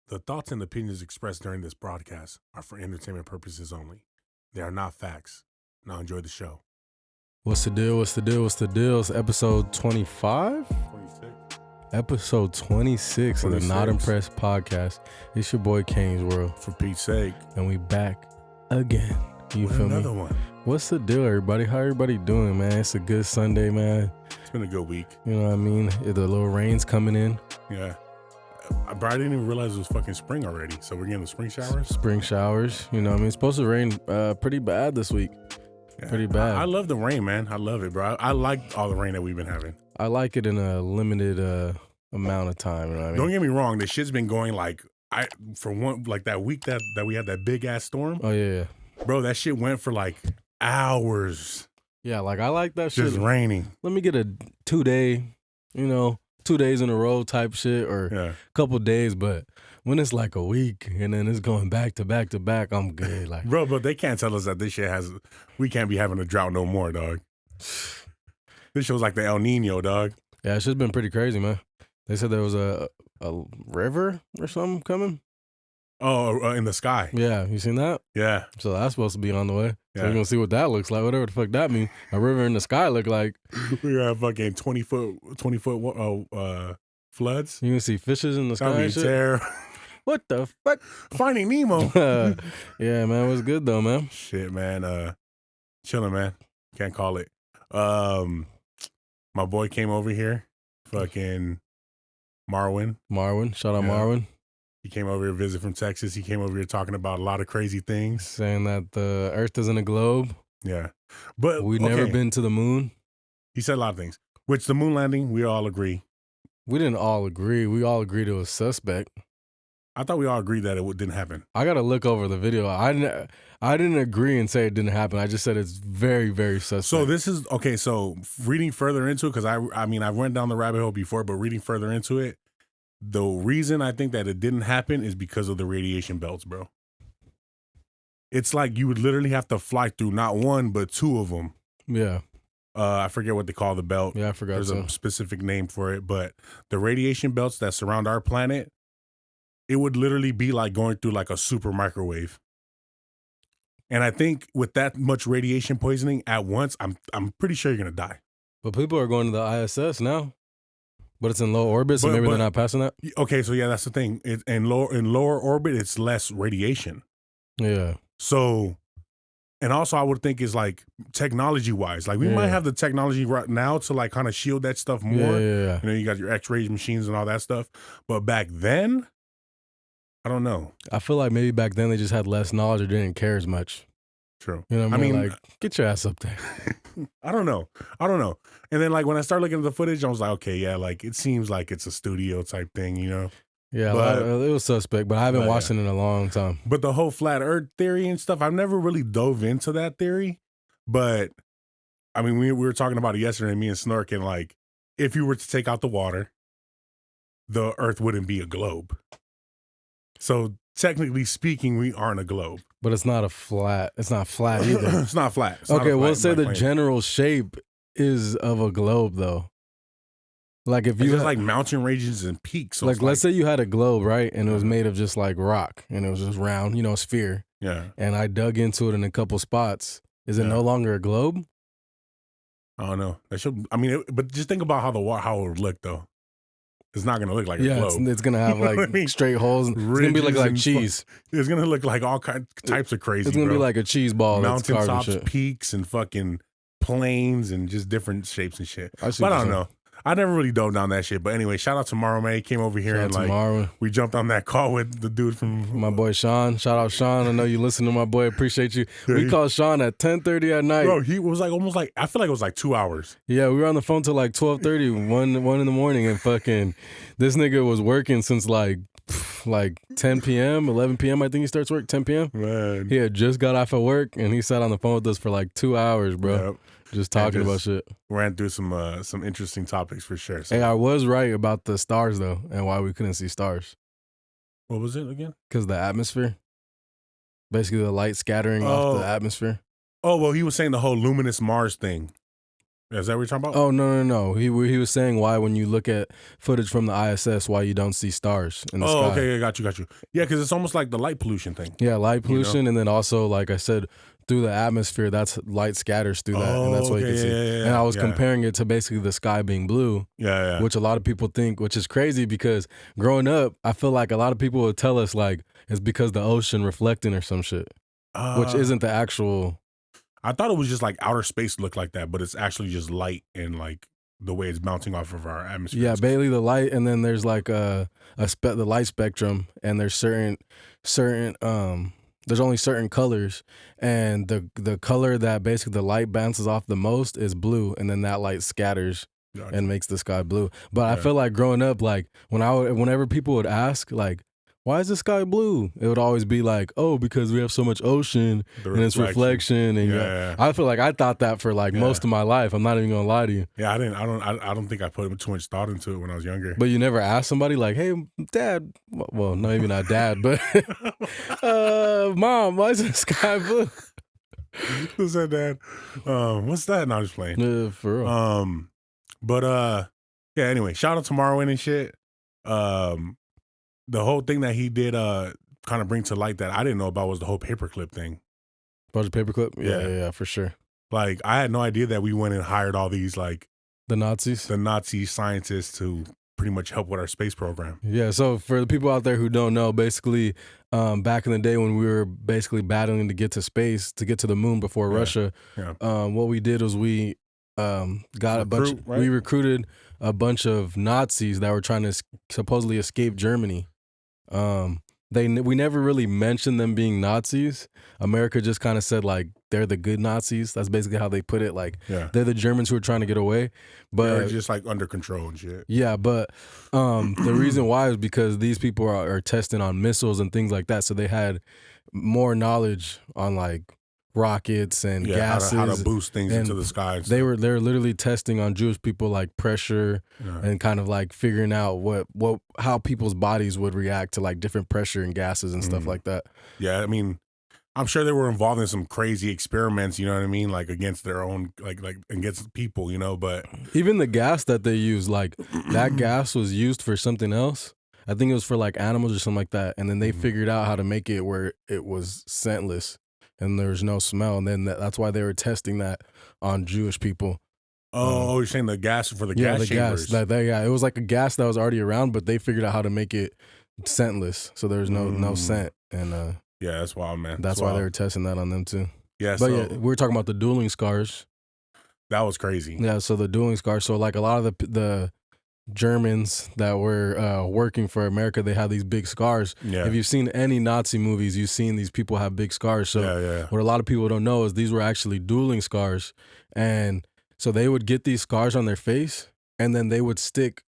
The thoughts and opinions expressed during this broadcast are for entertainment purposes only. They are not facts. Now enjoy the show. What's the deal? What's the deal? What's the deal? It's episode 25? 26. Episode 26 of the 26. Not Impressed podcast. It's your boy kanesworld. For Pete's sake. And we back again. You With feel another me? one. What's the deal, everybody? How everybody doing, man? It's a good Sunday, man. It's been a good week. You know what I mean? The little rain's coming in. Yeah. But I didn't even realize it was fucking spring already. So we're getting the spring showers? Spring showers. You know what I mean? It's supposed to rain pretty bad this week. Yeah. Pretty bad. I love the rain, man. I love it, bro. I like all the rain that we've been having. I like it in a limited amount of time. You know what I mean? Don't get me wrong. The shit's been going like, that week that we had that big ass storm. Oh, yeah. Bro, that shit went for like hours. Yeah, like I like that shit. Just raining. Let me get a 2 day, 2 days in a row type shit or a couple days. But when it's like a week and then it's going back to back to back, I'm good. Like, bro, but they can't tell us that this shit we can't be having a drought no more, dog. This show's like the El Nino, dog. Yeah, it's just been pretty crazy, man. They said there was a river or something coming. Oh, in the sky. Yeah, you seen that? Yeah. So that's supposed to be on the way. Yeah. So we're going to see what that looks like, whatever the fuck that means. A river in the sky look like. We got fucking 20 foot floods. You can see fishes in the sky and shit. What the fuck? Finding Nemo. Yeah, man, it was good though, man. Shit, man. Chilling, man. Can't call it. My boy came over here. Fucking Marwin. Shout out Marwin. He came over here to visit from Texas. He came over here talking about a lot of crazy things. Saying that the Earth isn't a globe. Yeah. But we've never been to the moon. He said a lot of things. Which the moon landing, we all agree. We didn't all agree. We all agreed it was suspect. I thought we all agreed that it didn't happen. I got to look over the video. I didn't agree and say it didn't happen. I just said it's very, very suspect. So this is, okay, so reading further into it, because I went down the rabbit hole before, but reading further into it, the reason I think that it didn't happen is because of the radiation belts, bro. It's like you would literally have to fly through not one, but two of them. Yeah. I forget what they call the belt. Yeah, I forgot. There's a specific name for it, but the radiation belts that surround our planet, it would literally be like going through like a super microwave. And I think with that much radiation poisoning at once, I'm pretty sure you're gonna die. But people are going to the ISS now. But it's in low orbit, so maybe they're not passing that. Okay, so yeah, that's the thing. In lower orbit, it's less radiation. Yeah. So, and also I would think is like technology wise, like we might have the technology right now to like kind of shield that stuff more. Yeah. You got your X-ray machines and all that stuff. But back then, I don't know. I feel like maybe back then they just had less knowledge or didn't care as much. True. You know what I mean? Like, get your ass up there. I don't know. And then like when I started looking at the footage, I was like, okay, yeah, like it seems like it's a studio type thing, Yeah, but, it was suspect, but I haven't watched it in a long time. But the whole flat earth theory and stuff, I've never really dove into that theory. But I mean, we were talking about it yesterday, me and Snork, and like if you were to take out the water, the earth wouldn't be a globe. So technically speaking, we aren't a globe. But it's not flat either. It's not flat. Okay, we'll say the general shape is of a globe, though. Like if you just like mountain ranges and peaks. So like let's say you had a globe, right? And it was made of just like rock and it was just round, a sphere. Yeah. And I dug into it in a couple spots. Is it no longer a globe? I don't know. But just think about how it would look though. It's not going to look like a globe. It's going to have like straight holes. It's going to be like cheese. It's going to look like all types of crazy. It's going to be like a cheese ball. Mountaintops, peaks, and fucking plains, and just different shapes and shit. But I don't know. I never really dove down that shit. But anyway, shout out to Morrow, man. He came over here and like we jumped on that call with the dude from my boy Sean. Shout out Sean. I know you listen to my boy. Appreciate you. We called Sean at 10:30 at night. Bro, he was like almost like I feel like it was like 2 hours. Yeah, we were on the phone till like 12:30, 1 in the morning, and fucking this nigga was working since like 10 p.m., 11 p.m. I think he starts work 10 p.m. Man, he had just got off of work and he sat on the phone with us for like 2 hours, bro. Yep. Just talking about shit. Ran through some interesting topics for sure. So. Hey, I was right about the stars though, and why we couldn't see stars. What was it again? Because the atmosphere, basically the light scattering off the atmosphere. Oh well, he was saying the whole luminous Mars thing. Is that what you're talking about? Oh no. He was saying why when you look at footage from the ISS, why you don't see stars in the sky. Okay, got you. Yeah, because it's almost like the light pollution thing. Yeah, light pollution, and then also, like I said, through the atmosphere, that's light scatters through that, and that's what you can see. And I was comparing it to basically the sky being blue, which a lot of people think, which is crazy because growing up, I feel like a lot of people would tell us like it's because the ocean reflecting or some shit, which isn't the actual. I thought it was just like outer space looked like that, but it's actually just light and like the way it's bouncing off of our atmosphere. Yeah, Bailey, the light, and then there's like the light spectrum, and there's certain there's only certain colors, and the color that basically the light bounces off the most is blue, and then that light scatters and makes the sky blue. But I feel like growing up, like whenever people would ask, like, why is the sky blue? It would always be like, oh, because we have so much ocean and it's reflection. And I feel like I thought that for like most of my life. I'm not even gonna lie to you. Yeah, I don't think I put too much thought into it when I was younger. But you never asked somebody like, hey, Dad. Well, not even not Dad, but Mom, why is the sky blue? Who said that? What's that? No, I'm just playing. Yeah, for real. But anyway, shout out to Marwin and shit. The whole thing that he did kind of bring to light that I didn't know about was the whole paperclip thing. Project Paperclip? Yeah, for sure. Like, I had no idea that we went and hired all these, like... The Nazi scientists to pretty much help with our space program. Yeah, so for the people out there who don't know, basically, back in the day when we were basically battling to get to space, to get to the moon before Russia, what we did was we we recruited a bunch of Nazis that were trying to supposedly escape Germany. We never really mentioned them being Nazis. America just kind of said like they're the good Nazis. That's basically how they put it. Like they're the Germans who are trying to get away, but they're just like under control and shit. Yeah, but the reason why is because these people are testing on missiles and things like that. So they had more knowledge on like rockets and gases, how to boost things into the sky. They're literally testing on Jewish people like pressure and kind of like figuring out how people's bodies would react to like different pressure and gases and stuff like that. Yeah, I mean, I'm sure they were involved in some crazy experiments, you know what I mean? Like against their own, like against people, you know, but even the gas that they use, like that gas was used for something else. I think it was for like animals or something like that. And then they figured out how to make it where it was scentless and there's no smell. And then that's why they were testing that on Jewish people. Oh, you're saying the gas for the gas chambers? It was like a gas that was already around, but they figured out how to make it scentless. So there's no scent. And yeah, that's wild, man. That's why they were testing that on them too. Yeah, but we were talking about the dueling scars. That was crazy. Yeah, so the dueling scars. So like a lot of the Germans that were working for America, they had these big scars. Yeah. If you've seen any Nazi movies, you've seen these people have big scars. So what a lot of people don't know is these were actually dueling scars. And so they would get these scars on their face and then they would stick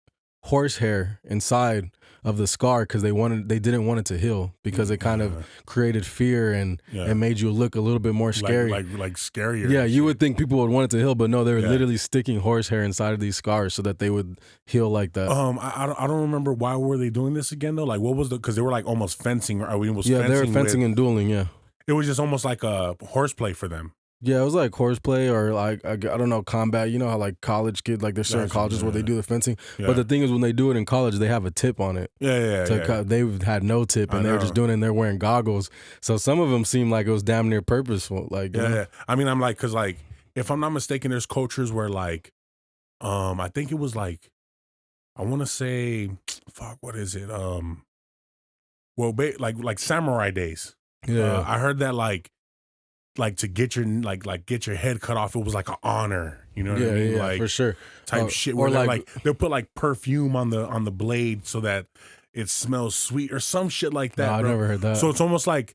horsehair inside of the scar because they didn't want it to heal because it kind of created fear and it made you look a little bit more scary. Like scarier. Yeah, you would think people would want it to heal, but no, they were literally sticking horsehair inside of these scars so that they would heal like that. I don't remember why were they doing this again though? Like what was because they were like almost fencing. Or it was they were fencing and dueling. Yeah, it was just almost like a horseplay for them. Yeah, it was like horseplay or like, I don't know, combat. You know how like college kids, like there's certain colleges where they do the fencing. Yeah. But the thing is when they do it in college, they have a tip on it. They had no tip and they were just doing it and they're wearing goggles. So some of them seemed like it was damn near purposeful. Like, yeah. I mean, I'm like, cause like, if I'm not mistaken, there's cultures where like, I think it was like, I want to say, fuck, what is it? Like samurai days. Yeah. I heard that like to get your get your head cut off, it was like an honor, you know what I mean? Yeah, like for sure. Type shit. Where they'll put like perfume on the blade so that it smells sweet or some shit like that. No, I never heard that. So it's almost like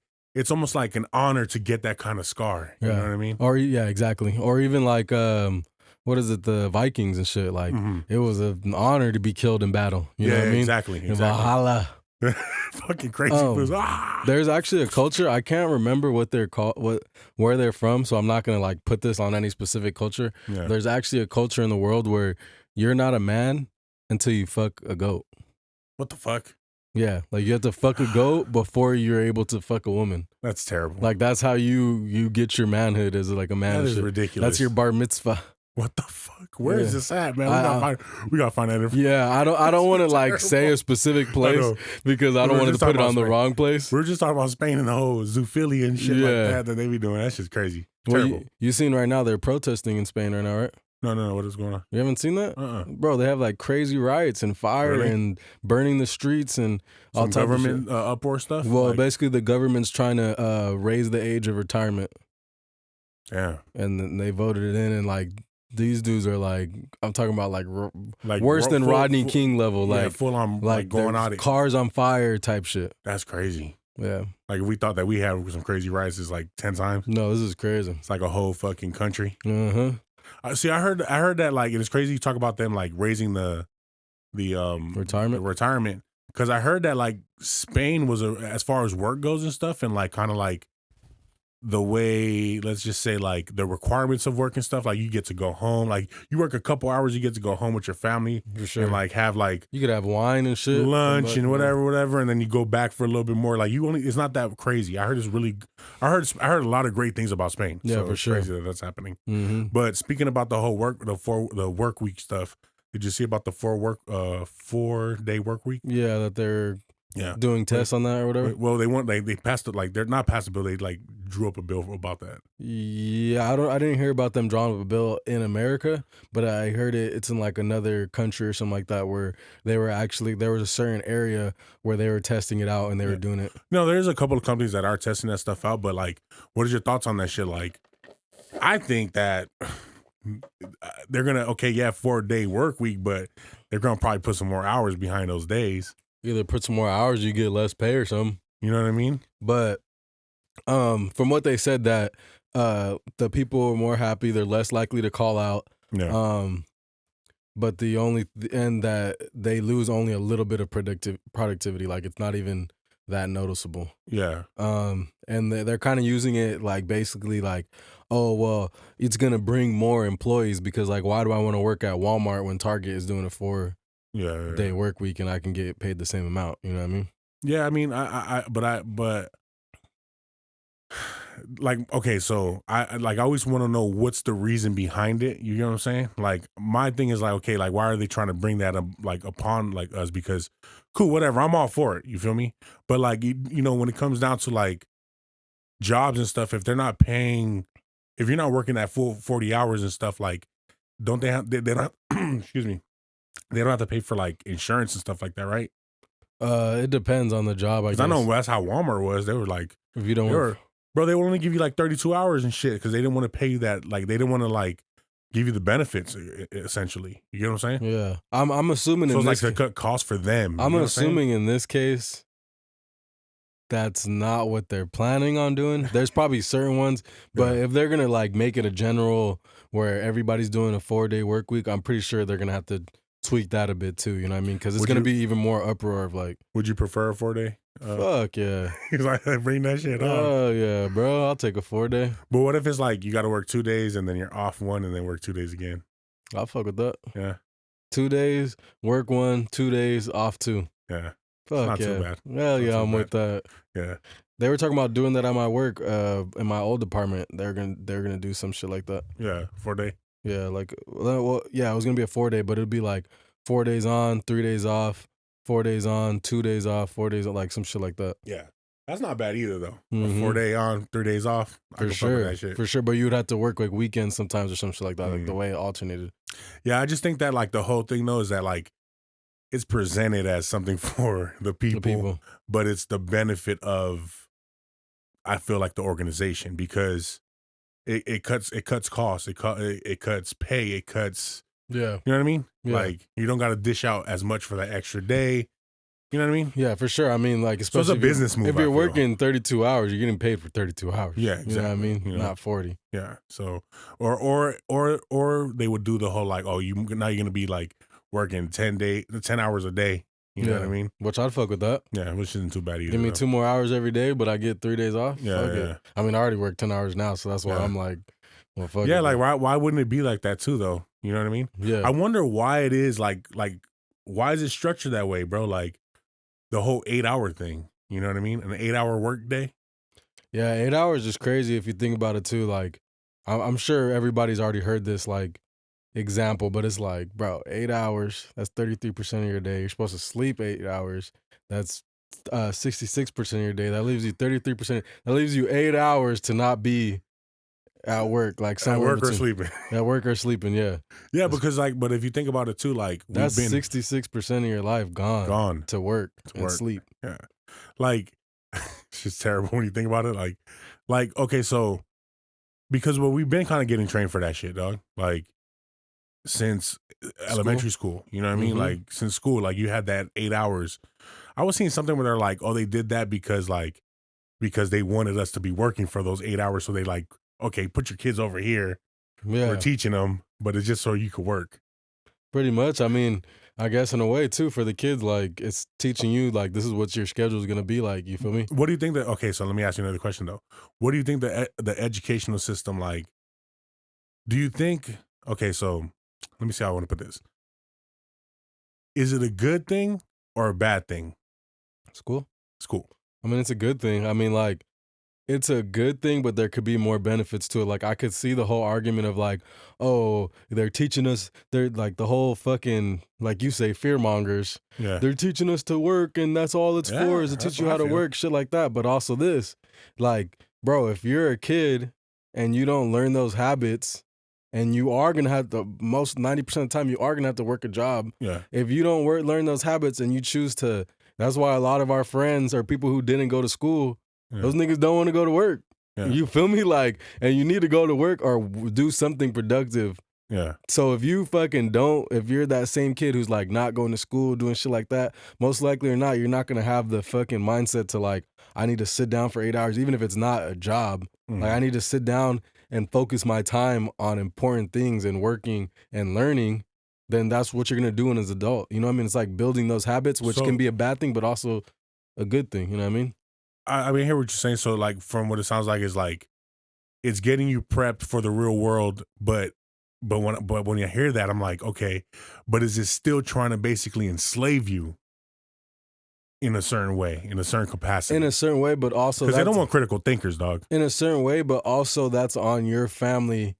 an honor to get that kind of scar. You know what I mean? Or exactly. Or even like what is it, the Vikings and shit? Like it was an honor to be killed in battle. You know what I mean? Exactly. Valhalla. Fucking crazy. There's actually a culture, I can't remember what they're called, where they're from, so I'm not gonna like put this on any specific culture. Yeah. There's actually a culture in the world where you're not a man until you fuck a goat. What the fuck? Yeah, like you have to fuck a goat before you're able to fuck a woman. That's terrible. Like that's how you get your manhood as like a man. That is ridiculous. That's your bar mitzvah. What the fuck? Where is Yeah. this at, man? We gotta find that information. Yeah, I don't want to like say a specific place know. because I We don't were want to just put talking it about on the Spain. wrong place. We were just talking about Spain and the whole zoophilia and shit like Yeah. that they be doing. That shit's crazy. Well, Terrible. you seen right now they're protesting in Spain right now, right? No. What is going on? You haven't seen that? Uh-uh. Bro, they have like crazy riots and fire Really? and burning the streets and all Some type government of shit. uproar stuff? Well, Like, basically the government's trying to raise the age of retirement, yeah. and then they voted it in, and like these dudes are like, I'm talking about like Like worse than Rodney full- King level, yeah, like full on like going there's out it. cars on fire type shit. That's crazy. Yeah. Like if we thought that we had some crazy riots, it's like 10 times. No, this is crazy. It's like a whole fucking country. Uh-huh. See, I heard that like it's crazy you talk about them like raising the retirement because I heard that like Spain was as far as work goes and stuff and like kind of like the way, let's just say like the requirements of work and stuff, like you get to go home, like you work a couple hours, you get to go home with your family For sure. and like have like You could have wine and shit. lunch and whatever, and then you go back for a little bit more. Like it's not that crazy. I heard a lot of great things about Spain. Yeah, so for it's sure. crazy that that's happening. Mm-hmm. But speaking about the whole the work week stuff, did you see about the 4-day work week? Yeah, that they're Yeah, doing tests on that or whatever. well, they passed it, like they're not passed a bill. They like drew up a bill about that. Yeah, I didn't hear about them drawing up a bill in America, but I heard it's in like another country or something like that where there was a certain area where they were testing it out and they were doing it. No, there's a couple of companies that are testing that stuff out, but like, what is your thoughts on that shit? Like, I think that they're gonna 4-day work week, but they're gonna probably put some more hours behind those days. Either put some more hours, you get less pay or something. You know what I mean? But from what they said that the people are more happy, they're less likely to call out. Yeah. But that they lose only a little bit of productivity. Like it's not even that noticeable. Yeah. And they're kind of using it like basically like, oh well, it's gonna bring more employees because like why do I want to work at Walmart when Target is doing a 4-day work week and I can get paid the same amount? You know what I mean? Yeah, I mean, but like, okay, so I always want to know what's the reason behind it. You know what I'm saying? Like, my thing is like, okay, like, why are they trying to bring that up, like upon like us? Because, cool, whatever, I'm all for it. You feel me? But like, you know, when it comes down to like jobs and stuff, if they're not paying, if you're not working that full 40 hours and stuff, like, don't they have? They don't. Excuse me. They don't have to pay for like insurance and stuff like that, right? It depends on the job. I guess. I know that's how Walmart was. They were like, if you don't, bro, they would only give you like 32 hours and shit because they didn't want to pay you that. Like, they didn't want to like give you the benefits essentially. You know what I'm saying? Yeah, I'm assuming. So in it's this like to cut costs for them. I'm assuming in this case, that's not what they're planning on doing. There's probably certain ones, but if they're gonna like make it a general where everybody's doing a 4-day work week, I'm pretty sure they're gonna have to tweak that a bit too. You know what I mean? Because it's gonna be even more uproar of like. Would you prefer a 4-day? Fuck yeah! He's like, bring that shit on. Oh yeah, bro. I'll take a 4-day. But what if it's like you got to work 2 days and then you're off one and then work 2 days again? I'll fuck with that. Yeah. 2 days, work 1, 2 days, off 2. Yeah. Fuck not yeah. too bad. Well, yeah, I'm with that. Yeah. They were talking about doing that at my work, in my old department. They're gonna do some shit like that. Yeah, 4-day. Yeah, like well, yeah, it was gonna be a 4-day, but it'd be like 4 days on, 3 days off, 4 days on, 2 days off, 4 days, like some shit like that. Yeah. That's not bad either though. Mhm. A 4-day on, 3 days off. I can fuck with that shit. For sure. But you'd have to work like weekends sometimes or some shit like that, like the way it alternated. Yeah, I just think that like the whole thing though is that like it's presented as something for the people, but it's the benefit of, I feel like, the organization because it cuts costs, it cuts pay, it cuts. Yeah. You know what I mean? Yeah. Like you don't got to dish out as much for that extra day. You know what I mean? Yeah, for sure. I mean, like, especially so it's a business move. If you're working 32 hours, you're getting paid for 32 hours. Yeah, exactly. You know what I mean? You know? Not 40. Yeah. So, or they would do the whole like, oh, now you're gonna be like working 10 hours a day. You know what I mean? Which I'd fuck with that. Yeah, which isn't too bad either. Give me 2 more hours every day, but I get 3 days off. Yeah, fuck it. I mean, I already work 10 hours now, so that's why I'm like, well, fuck it. Yeah, like why wouldn't it be like that too though? You know what I mean? Yeah. I wonder why it is like why is it structured that way, bro? Like the whole 8-hour thing. You know what I mean? An 8-hour work day. Yeah, 8 hours is crazy if you think about it too. Like, I'm sure everybody's already heard this. Like, example, but it's like, bro, 8 hours, that's 33% of your day. You're supposed to sleep 8 hours. That's 66% of your day. That leaves you 33%. That leaves you 8 hours to not be at work, like At somewhere in work or between. sleeping. At work or sleeping, yeah. Yeah, That's because like, but if you think about it too, like we've that's been 66% of your life gone gone to work to and work. sleep. Yeah. Like it's just terrible when you think about it. Like, okay, so because we've been kind of getting trained for that shit, dog. Like since School? elementary school, you know what I mean? Mm-hmm. Like since school, like you had that 8 hours. I was seeing something where they're like, oh, they did that because they wanted us to be working for those 8 hours. So they like, okay, put your kids over here. We're Yeah. teaching them, but it's just so you could work. Pretty much. I mean, I guess in a way too for the kids, like it's teaching you like this is what your schedule is gonna be like. You feel me? What do you think that? Okay, so let me ask you another question though. What do you think the educational system like? Do you think? Okay, so let me see how I want to put this. Is it a good thing or a bad thing? School. School. I mean, it's a good thing. I mean, like it's a good thing, but there could be more benefits to it. Like I could see the whole argument of like, oh, they're teaching us. They're like the whole fucking like you say, fear mongers. Yeah, They're teaching us to work, and that's all it's for yeah, is to that's teach you what I how to feel. work, shit like that. But also this, like, bro, if you're a kid and you don't learn those habits, and you are gonna have the most 90% of the time you are gonna have to work a job. Yeah, If you don't learn those habits and you choose to, that's why a lot of our friends are people who didn't go to school. yeah, Those niggas don't want to go to work. yeah, You feel me? Like, and you need to go to work or do something productive. yeah, So if you fucking don't, if you're that same kid who's like not going to school, doing shit like that, most likely or not, you're not gonna have the fucking mindset to like, I need to sit down for 8 hours, even if it's not a job. Like mhm. I need to sit down and focus my time on important things and working and learning. Then that's what you're gonna do as an adult. You know what I mean? It's like building those habits, which can So be a bad thing, but also a good thing. You know what I mean? I mean, I hear what you're saying. So like, from what it sounds like is like it's getting you prepped for the real world, but when you hear that, I'm like, okay, but is it still trying to basically enslave you in a certain way, in a certain In a capacity? certain way, but also Because they don't that's want critical thinkers, dog. in a certain way, but also that's on your family.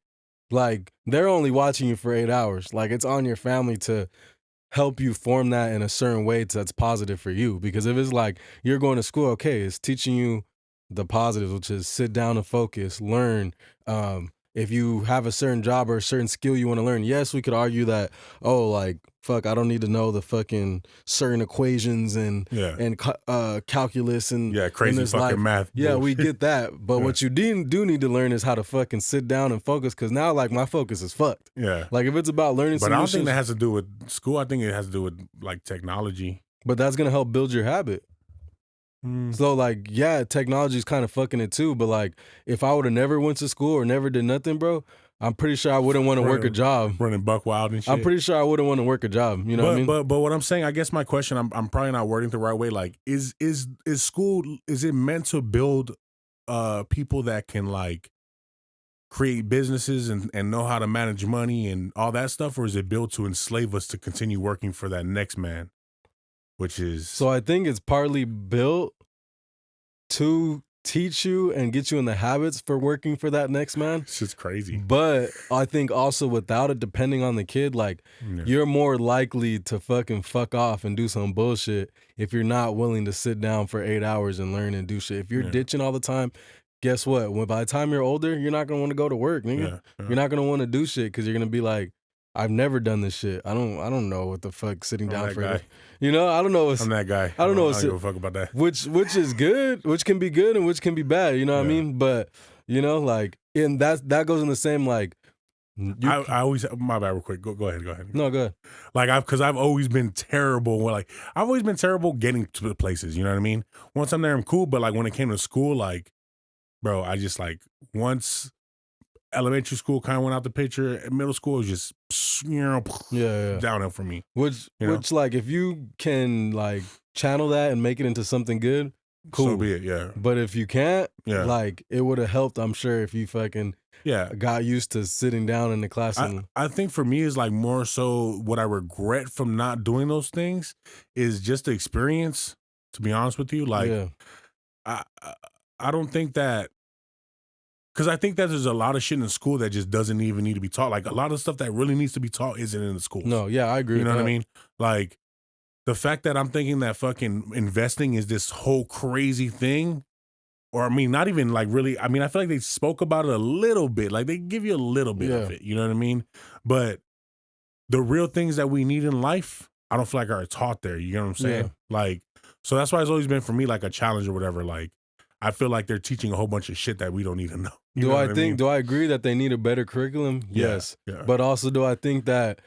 Like they're only watching you for 8 hours. Like it's on your family to help you form that in a certain way that's positive for you. Because if it's like you're going to school, okay, it's teaching you the positives, which is sit down and focus, learn. If you have a certain job or a certain skill you want to learn, yes, we could argue that, oh, like fuck, I don't need to know the fucking certain equations and Yeah, calculus and yeah, in crazy this fucking life. math Yeah, we bullshit. get that. But Yeah, what you do need to learn is how to fucking sit down and focus. Cause now like my focus is fucked. yeah. Like if it's about learning But some I new don't think shit, that has to do with school. I think it has to do with like technology. but that's gonna help build your habit. Mm, So like, yeah, technology is kind of fucking it too. But like, if I would have never went to school or never did nothing, bro, I'm pretty sure I wouldn't want to work a running, job. running buck wild and I'm shit. pretty sure I wouldn't want to work a job. You know what I But mean? but but what I'm saying, I guess my question, I'm probably not wording it the right way. Like, is school, is it meant to build people that can like create businesses and know how to manage money and all that stuff, or is it built to enslave us to continue working for that next man, which So is I think it's partly built to teach you and get you in the habits for working for that next man. it's just crazy. But I think also without it, depending on the kid, like Yeah, you're more likely to fucking fuck off and do some bullshit if you're not willing to sit down for 8 hours and learn and do shit. If you're yeah, ditching all the time, guess what? When by the time you're older, you're not gonna want to go to work, nigga. yeah, yeah. You're not gonna want to do shit because you're gonna be like, I've never done this shit. I don't know what the fuck sitting I'm down that for guy. it. You know, I don't know. I'm that guy. I don't know. I don't give a fuck about that. Which is good, which can be good and which can be bad. You know what I Yeah. mean? But you know, like, and that goes in the same like you. I always, my bad, real quick. Go ahead. Go ahead. No, good. Like because I've always been terrible. Like I've always been terrible getting to the places. You know what I mean? Once I'm there, I'm cool. But like when it came to school, like, bro, I just like once elementary school kind of went out the picture. Middle school was just Yeah. downhill for me. Which You know, which like if you can like channel that and make it into something good, so cool. be it. Yeah, But if you can't, yeah, like it would have helped, I'm sure, if you fucking yeah. got used to sitting down in the class I and I think for me is like more so what I regret from not doing those things is just the experience. To be honest with you, like yeah. I I I don't think that Because I think that there's a lot of shit in school that just doesn't even need to be taught. Like a lot of stuff that really needs to be taught isn't in the schools. No, yeah, I agree. You know with what I that. mean? Like the fact that I'm thinking that fucking investing is this whole crazy thing, or I mean, not even like really. I mean, I feel like they spoke about it a little bit. Like they give you a little bit of Yeah. it. You know what I mean? But the real things that we need in life, I don't feel like are taught there. You know what I'm saying? Yeah. Like, so that's why it's always been for me like a challenge or whatever. Like, I feel like they're teaching a whole bunch of shit that we don't need to know. You know what I mean? Do I agree that they need a better curriculum? Yeah, Yes. yeah. But also, do I think that,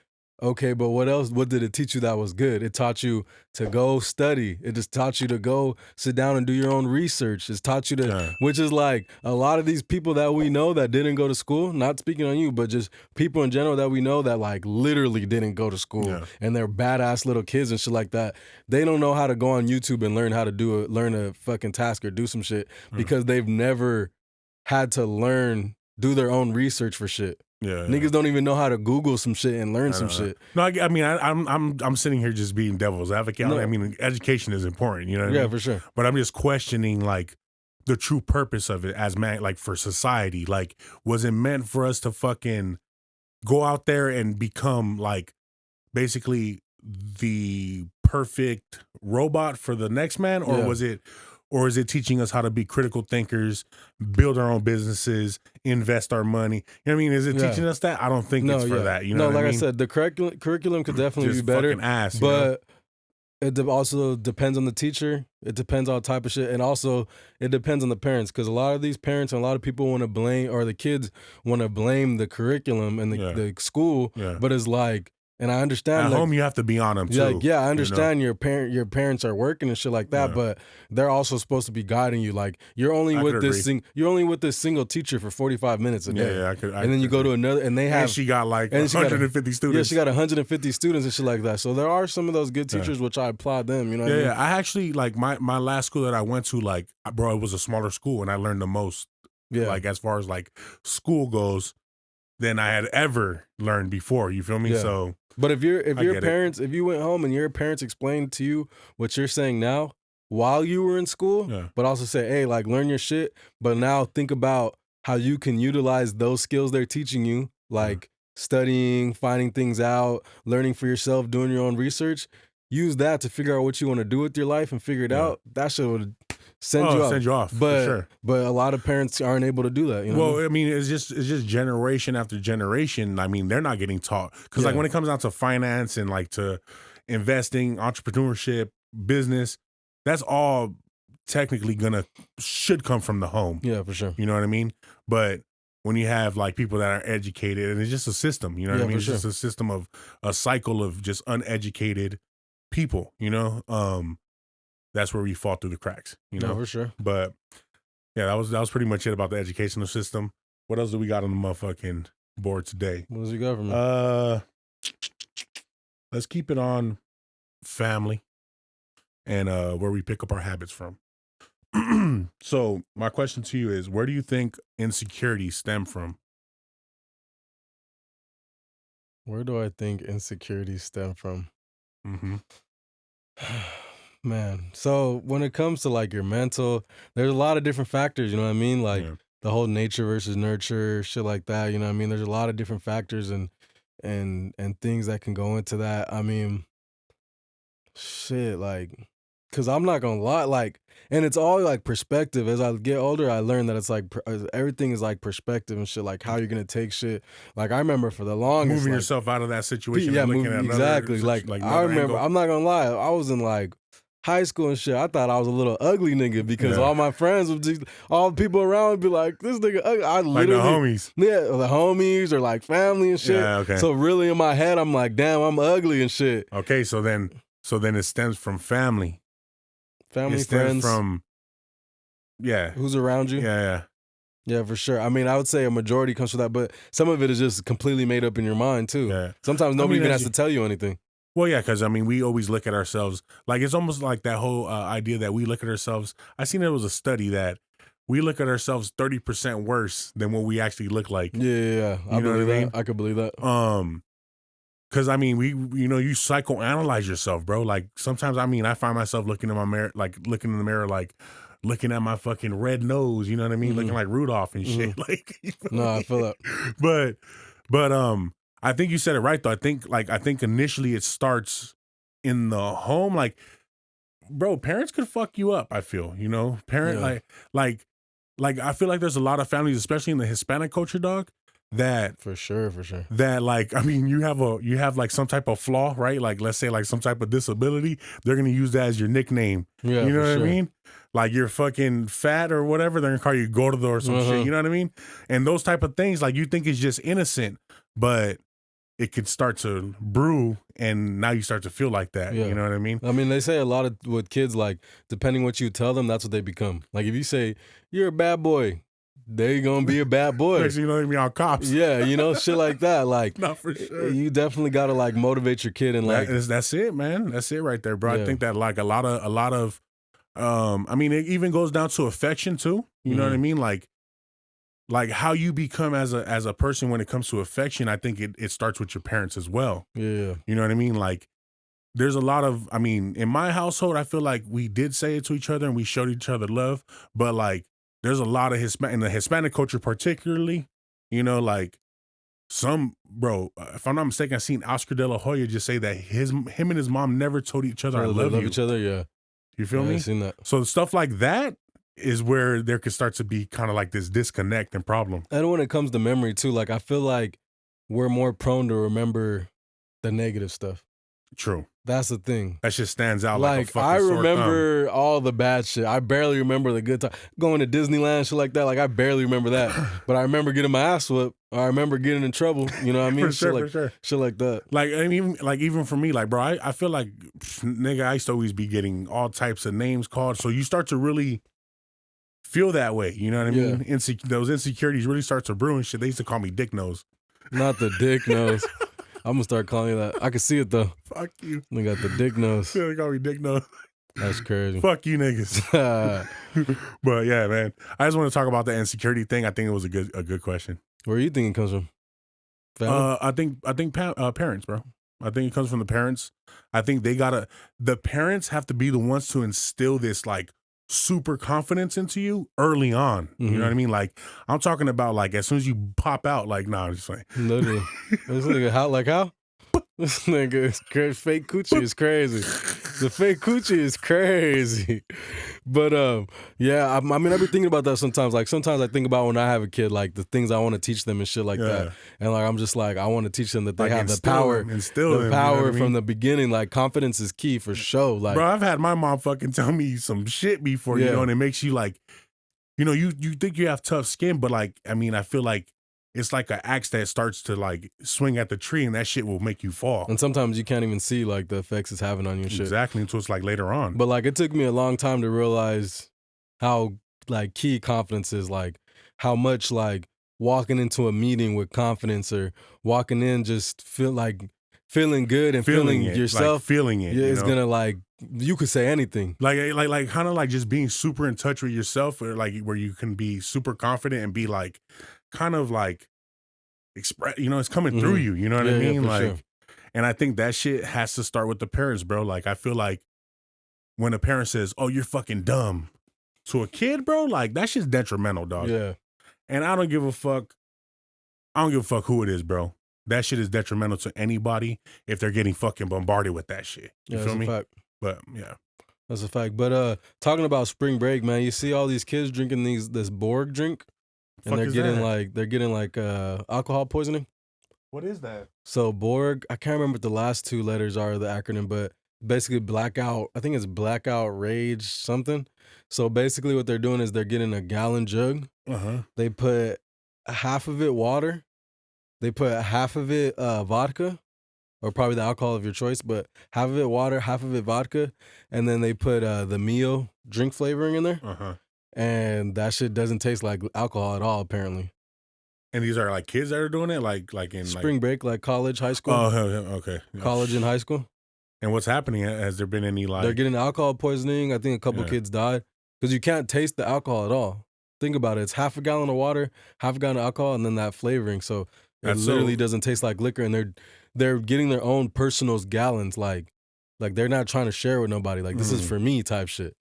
okay, but what else? What did it teach you that was good? It taught you to go study. It just taught you to go sit down and do your own research. It's taught you to, Yeah. which is like a lot of these people that we know that didn't go to school, not speaking on you, but just people in general that we know that like literally didn't go to school Yeah. and they're badass little kids and shit like that. They don't know how to go on YouTube and learn how to learn a fucking task or do some shit because they've never had to do their own research for shit. Yeah, Niggas don't even know how to Google some shit and learn some shit. No, I mean, I'm sitting here just being devil's advocate. No. I mean, education is important, you know what I Yeah, mean? for sure. But I'm just questioning like the true purpose of it as man, like for society. Like, was it meant for us to fucking go out there and become like basically the perfect robot for the next man, or Yeah. or is it teaching us how to be critical thinkers, build our own businesses, invest our money? You know what I mean? Is it Yeah. teaching us that? I don't think it's for that. You know what like I mean? said, the curriculum could definitely Just be better. fucking ass, you know? But it also depends on the teacher. It depends on type of shit. And also, it depends on the parents. Because a lot of these parents and a lot of people want to blame, or the kids want to blame the curriculum and the school. Yeah. But it's like, and I understand At like, home, you have to be on them too. like, yeah, I you know? understand your parents are working and shit like that, Yeah. but they're also supposed to be guiding you. Like you're only I with could this agree. you're only with this single teacher for 45 minutes a day. Yeah, and then you go to another, and they have, And she got like and she got 150 students. yeah, she got 150 students and shit like that. So there are some of those good teachers, which I applaud them. You know what I mean? Yeah, I actually like my last school that I went to, like, bro, it was a smaller school, and I learned the most. Yeah. Like as far as like school goes, than I had ever learned before. You feel me? Yeah. So, But if your get it. parents, if you went home and your parents explained to you what you're saying now while you were in school, Yeah. but also say, hey, like learn your shit, but now think about how you can utilize those skills they're teaching you, like studying, finding things out, learning for yourself, doing your own research. Use that to figure out what you want to do with your life and figure it out. That shit would send you off. send you off, But for sure. but a lot of parents aren't able to do that. You know what I mean? Well, I mean, it's just generation after generation. I mean, they're not getting taught because like Yeah. when it comes down to finance and like to investing, entrepreneurship, business, that's all technically should come from the home. Yeah, for sure. You know what I mean? But when you have like people that are educated, and it's just a system, you know what I Yeah, mean? for It's just a system of a cycle of just uneducated people, you know? That's where we fall through the cracks, you know? Yeah, for sure. But yeah, that was pretty much it about the educational system. What else do we got on the motherfucking board today? What does you got for me? Let's keep it on family and where we pick up our habits from. So my question to you is, where do you think insecurities stem from? Where do I think insecurities stem from? Mm-hmm. Man, so when it comes to like your mental, there's a lot of different factors, you know what I mean? Like Yeah. the whole nature versus nurture, shit like that, you know what I mean? There's a lot of different factors and things that can go into that. I mean, shit, like, cause I'm not gonna lie, like, and it's all like perspective. As I get older, I learned that it's like everything is like perspective and shit. Like how you're gonna take shit. Like I remember for the longest, Moving like, yourself out of that situation yeah, and looking at another, exactly. Like I another remember, angle. I'm not gonna lie, I was in like high school and shit. I thought I was a little ugly nigga because Yeah. all my friends would just, all the people around would be like, this nigga ugly. I Like the literally, homies. yeah, the homies or like family and shit. Yeah, okay. So really in my head, I'm like, damn, I'm ugly and shit. Okay, so then it stems from family. Family, It stems friends, from who's around you. yeah. Yeah, for sure. I mean, I would say a majority comes from that, but some of it is just completely made up in your mind too. Yeah. Sometimes nobody even as has to tell you anything. Well, yeah, because I mean, we always look at ourselves like it's almost like that whole idea that we look at ourselves. I seen there was a study that we look at ourselves 30% worse than what we actually look like. Yeah. I You know what believe I mean? that. I could believe that. Because I mean, you psychoanalyze yourself, bro. Like sometimes, I mean, I find myself looking in the mirror, like, looking at my fucking red nose, you know what I mean? Looking like Rudolph and shit. Like, you feel No, me? I feel that. but I think you said it right though. I think initially it starts in the home. Like, bro, parents could fuck you up, I feel, you know? Yeah. Like I feel like there's a lot of families, especially in the Hispanic culture, dog, that For sure. like, I mean, you have like some type of flaw, right? Like, let's say like some type of disability, they're gonna use that as your nickname. Yeah, You know for what sure. I mean? Like, you're fucking fat or whatever, they're gonna call you Gordo or some shit. You know what I mean? And those type of things, like, you think is just innocent, but it could start to brew, and now you start to feel like that. Yeah. You know what I mean? I mean, they say a lot of with kids, like, depending what you tell them, that's what they become. Like, if you say, you're a bad boy, they gonna be a bad boy. Next thing you know, they be on cops. Yeah, you know, shit like that. Like, Not for sure. you definitely gotta, like, motivate your kid and, like, That's it, man. That's it right there, bro. Yeah. I think that like a lot of I mean, it even goes down to affection too. You know what I mean? Like how you become as a person when it comes to affection, I think it starts with your parents as well. yeah. You know what I mean? Like, there's a lot of, I mean, in my household, I feel like we did say it to each other and we showed each other love, but like there's a lot of in the Hispanic culture particularly, you know, like bro, if I'm not mistaken, I seen Oscar De La Hoya just say that him and his mom never told each other, I They love you. each other, yeah. You feel Yeah, me? I've seen that. So stuff like that is where there could start to be kind of like this disconnect and problem. And when it comes to memory too, like, I feel like we're more prone to remember the negative stuff. True. That's the thing. That shit stands out like a Like, fucking I sore remember all the bad shit. I barely remember the good time. Going to Disneyland, shit like that. Like, I barely remember that. But I remember getting my ass whooped. I remember getting in trouble. You know what I mean? For sure, shit like, for sure. Shit like that. Like, and even for me, like, bro, I feel like, nigga, I used to always be getting all types of names called. So you start to really feel that way. You know what I Yeah. mean? Those insecurities really start to brew and shit. They used to call me Dick Nose. Not the dick nose. I'm gonna start calling you that. I can see it though. Fuck you. They got the dick nose. They call me Dick Nose. That's crazy. Fuck you niggas. But yeah, man. I just want to talk about the insecurity thing. I think it was a good question. Where you think it comes from? Family? I think parents, bro. I think it comes from the parents. I think the parents have to be the ones to instill this like super confidence into you early on. You know what I mean? Like, I'm talking about like as soon as you pop out, like, nah, I'm just like Literally. This nigga how? This nigga fake coochie is crazy. The fake coochie is crazy. But yeah, I mean, I've been thinking about that sometimes. Like, sometimes I think about when I have a kid, like the things I want to teach them and shit like that. And like, I'm just like, I want to teach them that they Like, have the instill power, them, instill them, the you know power what I mean? from the beginning. Like, confidence is key for sure. Like, bro, I've had my mom fucking tell me some shit before, you Yeah. know, and it makes you like, you know, you think you have tough skin, but like, I mean, I feel like it's like an axe that starts to like swing at the tree and that shit will make you fall. and sometimes you can't even see like the effects it's having on your shit. Exactly, until it's like later on. But like, it took me a long time to realize how like key confidence is. Like, how much like walking into a meeting with confidence or walking in just feeling good and feeling it, yourself. like feeling it. Yeah, you it's know? gonna like, you could say anything. like kind of like just being super in touch with yourself, or like where you can be super confident and be like kind of like express, you know, it's coming through you. You know what I Yeah, mean? for Like, sure. and I think that shit has to start with the parents, bro. Like, I feel like when a parent says, "Oh, you're fucking dumb," to a kid, bro, like that shit's detrimental, dog. Yeah. And I don't give a fuck. I don't give a fuck who it is, bro. That shit is detrimental to anybody if they're getting fucking bombarded with that shit. You Yeah, feel that's me? a fact. But yeah. That's a fact. But talking about spring break, man, you see all these kids drinking this Borg drink, and Fuck they're is getting that? alcohol poisoning. What is that? So Borg, I can't remember what the last two letters are of the acronym, but basically blackout. I think it's blackout rage something. So basically, what they're doing is they're getting a gallon jug. They put half of it water. They put half of it vodka, or probably the alcohol of your choice, but half of it water, half of it vodka, and then they put the Mio drink flavoring in there, and that shit doesn't taste like alcohol at all, apparently. And these are like kids that are doing it, like in Spring break, like college, high school. Oh, okay. Yeah. College and high school. And what's happening? Has there been any like? They're getting alcohol poisoning. I think a couple kids died because you can't taste the alcohol at all. Think about it. It's half a gallon of water, half a gallon of alcohol, and then that flavoring. So it literally doesn't taste like liquor. And they're getting their own personal gallons. Like they're not trying to share with nobody. Like, this is for me type shit.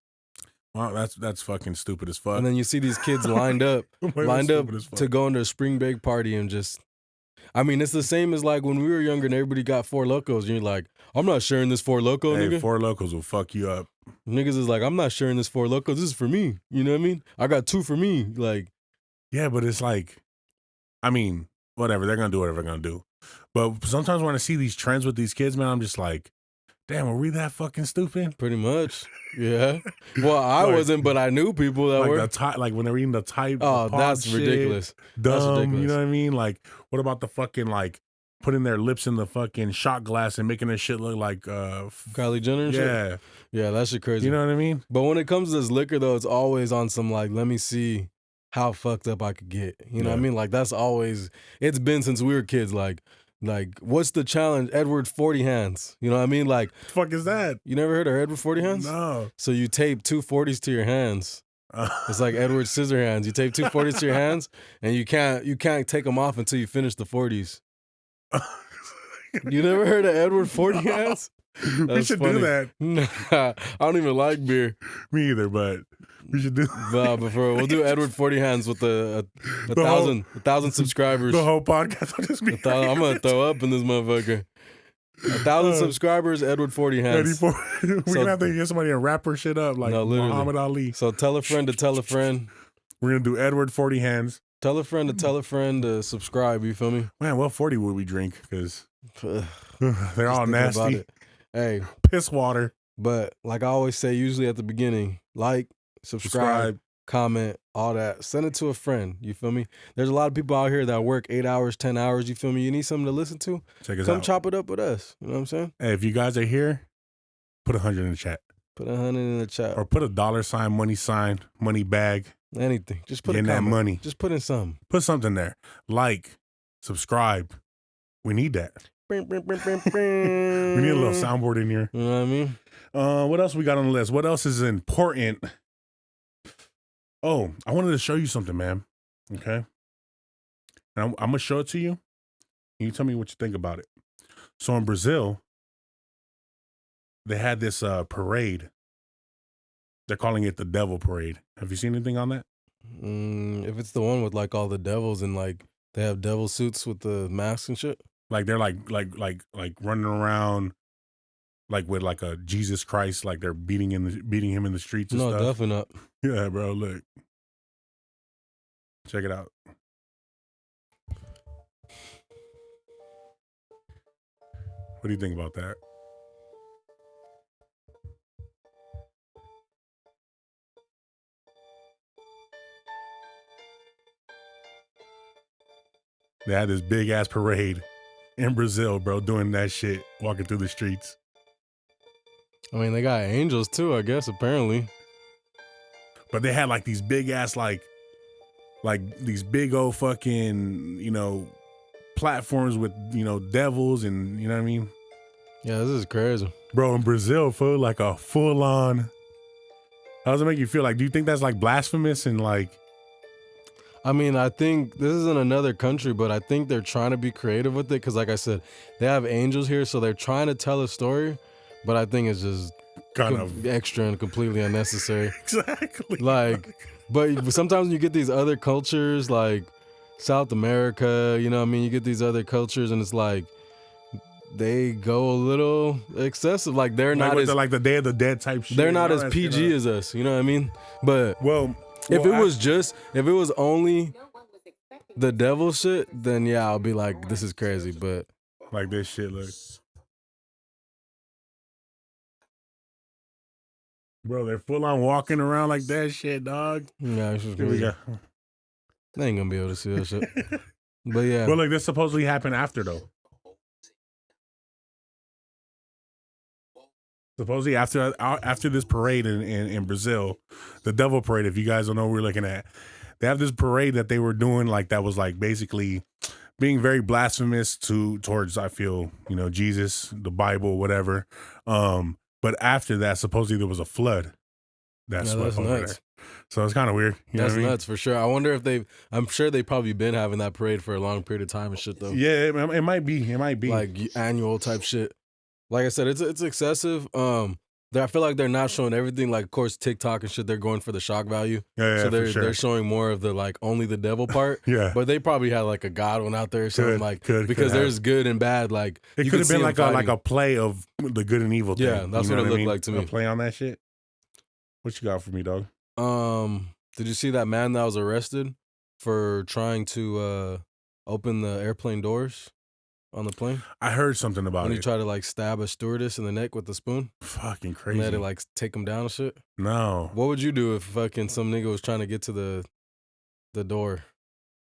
Wow, that's fucking stupid as fuck. And then you see these kids lined up Like, that's stupid as fuck. to go into a spring break party and just. I mean, it's the same as like when we were younger and everybody got Four Locos. And you're like, I'm not sharing this Four Loco, Hey, nigga. Four Locos will fuck you up. Niggas is like, I'm not sharing this Four Locos. This is for me. You know what I mean? I got 2 for me. Like, Yeah, but it's like, I mean, whatever. They're gonna do whatever they're gonna do. But sometimes when I see these trends with these kids, man, I'm just like, damn, were we that fucking stupid? pretty much. Yeah. Well, I Like- wasn't, but I knew people that Like were. the type, like when they're eating the type. Oh, the pop that's shit, ridiculous. Dumb. That's You ridiculous. know what I mean? Like, what about the fucking like putting their lips in the fucking shot glass and making their shit look like Kylie Jenner and shit? yeah. Yeah, that shit crazy. You know what I mean? But when it comes to this liquor, though, it's always on some like, let me see how fucked up I could get. You know what I Yeah. mean? Like that's always. It's been since we were kids. Like what's the challenge? Edward 40 hands. You know what I mean? Like The fuck is that? you never heard of Edward 40 hands? No. So you tape 2 40s to your hands. It's like Edward Scissorhands. You tape 2 40s to your hands, and you can't take them off until you finish the 40s. You never heard of Edward 40 hands? We That's should funny. do that. Nah, I don't even like beer. Me either, but we should do But we'll do Edward 40 hands with a The whole- 1,000 subscribers. the whole podcast. I'll just be I'm gonna throw up in this motherfucker. 1,000 subscribers, Edward 40 ready hands. for. We're So- gonna have to get somebody to wrap her shit up like No, literally. Muhammad Ali. So tell a friend to tell a friend. We're gonna do Edward 40 hands. Tell a friend to tell a friend to subscribe. You feel me? Man, what 40 would we drink? Because Ugh, they're all just thinking about nasty. it. Hey, Piss water. but like I always say, usually at the beginning, like, subscribe, comment, all that. Send it to a friend. You feel me? There's a lot of people out here that work 8 hours, 10 hours. You feel me? You need something to listen to? Check us Come out. chop it up with us. You know what I'm saying? Hey, if you guys are here, put 100 in the chat. Put 100 in the chat. Or put a $sign, money bag. Anything. Just put Getting a that comment. money. Just put in something. Put something there. Like, subscribe. We need that. We We need a little soundboard in here. You know what I mean? What else we got on the list? What else is important? Oh, I wanted to show you something, man. Okay. And I'm gonna show it to you. And you tell me what you think about it. So in Brazil, they had this parade. They're calling it the Devil Parade. Have you seen anything on that? If it's the one with like all the devils and like they have devil suits with the masks and shit. Like they're like running around like with like a Jesus Christ, like they're beating him in the streets and No, stuff. definitely not. Yeah, bro. Look, check it out. What do you think about that? They had this big ass parade in Brazil, bro, doing that shit, walking through the streets. I mean, they got angels too, I guess, apparently. But they had like these big ass like these big old fucking, platforms with, devils and you know what I mean? Yeah, this is crazy. Bro, in Brazil, fool, like a full on. How does it make you feel? Like, do you think that's like blasphemous and like I mean, I think this is in another country, but I think they're trying to be creative with it because, like I said, they have angels here, so they're trying to tell a story, but I think it's just kind of extra and completely unnecessary. exactly Like, but sometimes when you get these other cultures, like South America, you know what I mean? You get these other cultures, and it's like they go a little excessive. Like they're not with as the Day of the Dead type shit. they're not and as all that shit, PG as us. You know what I mean? But well, if it was only the devil shit, then yeah, I'll be like, this is crazy. But like this shit, look. Bro, they're full on walking around like that shit, dog. yeah, it's just Here we crazy. go. They ain't gonna be able to see that shit. But yeah, But like this supposedly happened after though. Supposedly after this parade in Brazil, the Devil Parade, if you guys don't know what we're looking at, they have this parade that they were doing like that was like basically being very blasphemous towards I feel, Jesus, the Bible, whatever. But after that, supposedly there was a flood that Yeah, swept that's over nuts. there. So it's kind of weird. You know that's what I mean? nuts for sure. I wonder if I'm sure they've probably been having that parade for a long period of time and shit though. Yeah, it might be. It might be. Like annual type shit. Like I said, it's excessive. I feel like they're not showing everything. Like, of course, TikTok and shit, they're going for the shock value. Yeah, So for they're sure. showing more of the like only the devil part. Yeah. But they probably had like a God one out there or something because have. there's good and bad. Like It you could can have see been them like a play of the good and evil thing. Yeah, that's you know what it I looked mean? like to me. A play on that shit. What you got for me, dog? Did you see that man that was arrested for trying to open the airplane doors on the plane? I heard something about when it. he tried to like stab a stewardess in the neck with the spoon. Fucking And they had crazy. to like take him down and shit. No. What would you do if fucking some nigga was trying to get to the door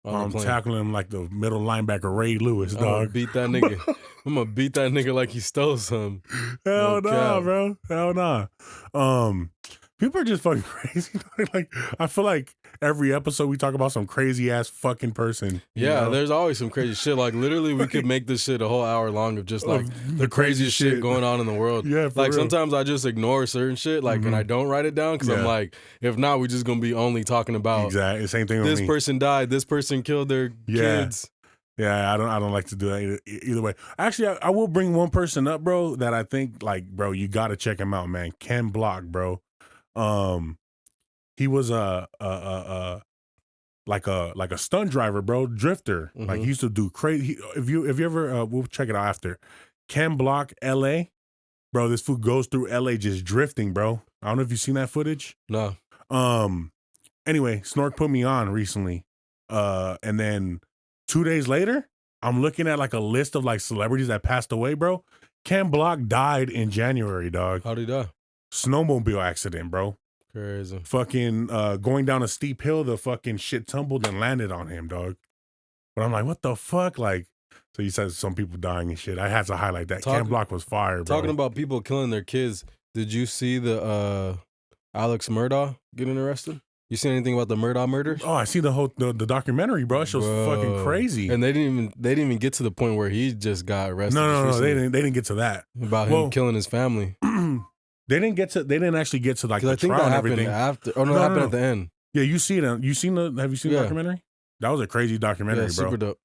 on the plane? Tackling him like the middle linebacker Ray Lewis, I'm dog. gonna beat that nigga. I'm gonna beat that nigga like he stole some. Hell no, bro. Hell no. People are just fucking crazy. Like, I feel like every episode we talk about some crazy ass fucking person. Yeah, know? There's always some crazy shit. Like literally, we could make this shit a whole hour long of just like the craziest shit going on in the world. Yeah, for like real. Sometimes I just ignore certain shit, like, and I don't write it down because I'm like, if not, we just gonna be only talking about exactly same thing. This with me. person died. This person killed their kids. Yeah, I don't like to do that either way. Actually, I will bring one person up, bro, that I think like, bro, you got to check him out, man. Ken Block, bro. He was like a stunt driver, bro, drifter. Like he used to do crazy. If you ever, we'll check it out after. Ken Block, L.A., bro. This fool goes through L.A. just drifting, bro. I don't know if you've seen that footage. No. Anyway, Snork put me on recently, and then 2 days later, I'm looking at like a list of like celebrities that passed away, bro. Ken Block died in January, dog. How'd he die? Snowmobile accident, bro. Crazy. Fucking going down a steep hill, the fucking shit tumbled and landed on him, dog. But I'm like, what the fuck? Like, so you said some people dying and shit. I had to highlight that. Ken Block was fire, bro. Talking about people killing their kids, did you see the Alex Murdaugh getting arrested? You seen anything about the Murdaugh murders? Oh, I see the documentary, bro. That show's fucking crazy. And they didn't even get to the point where he just got arrested. No, they didn't get to that. About him killing his family. They didn't actually get to like the trial and everything. After. Oh no, that happened at the end. Yeah, you see it. Have you seen the documentary? That was a crazy documentary, bro. Super dope.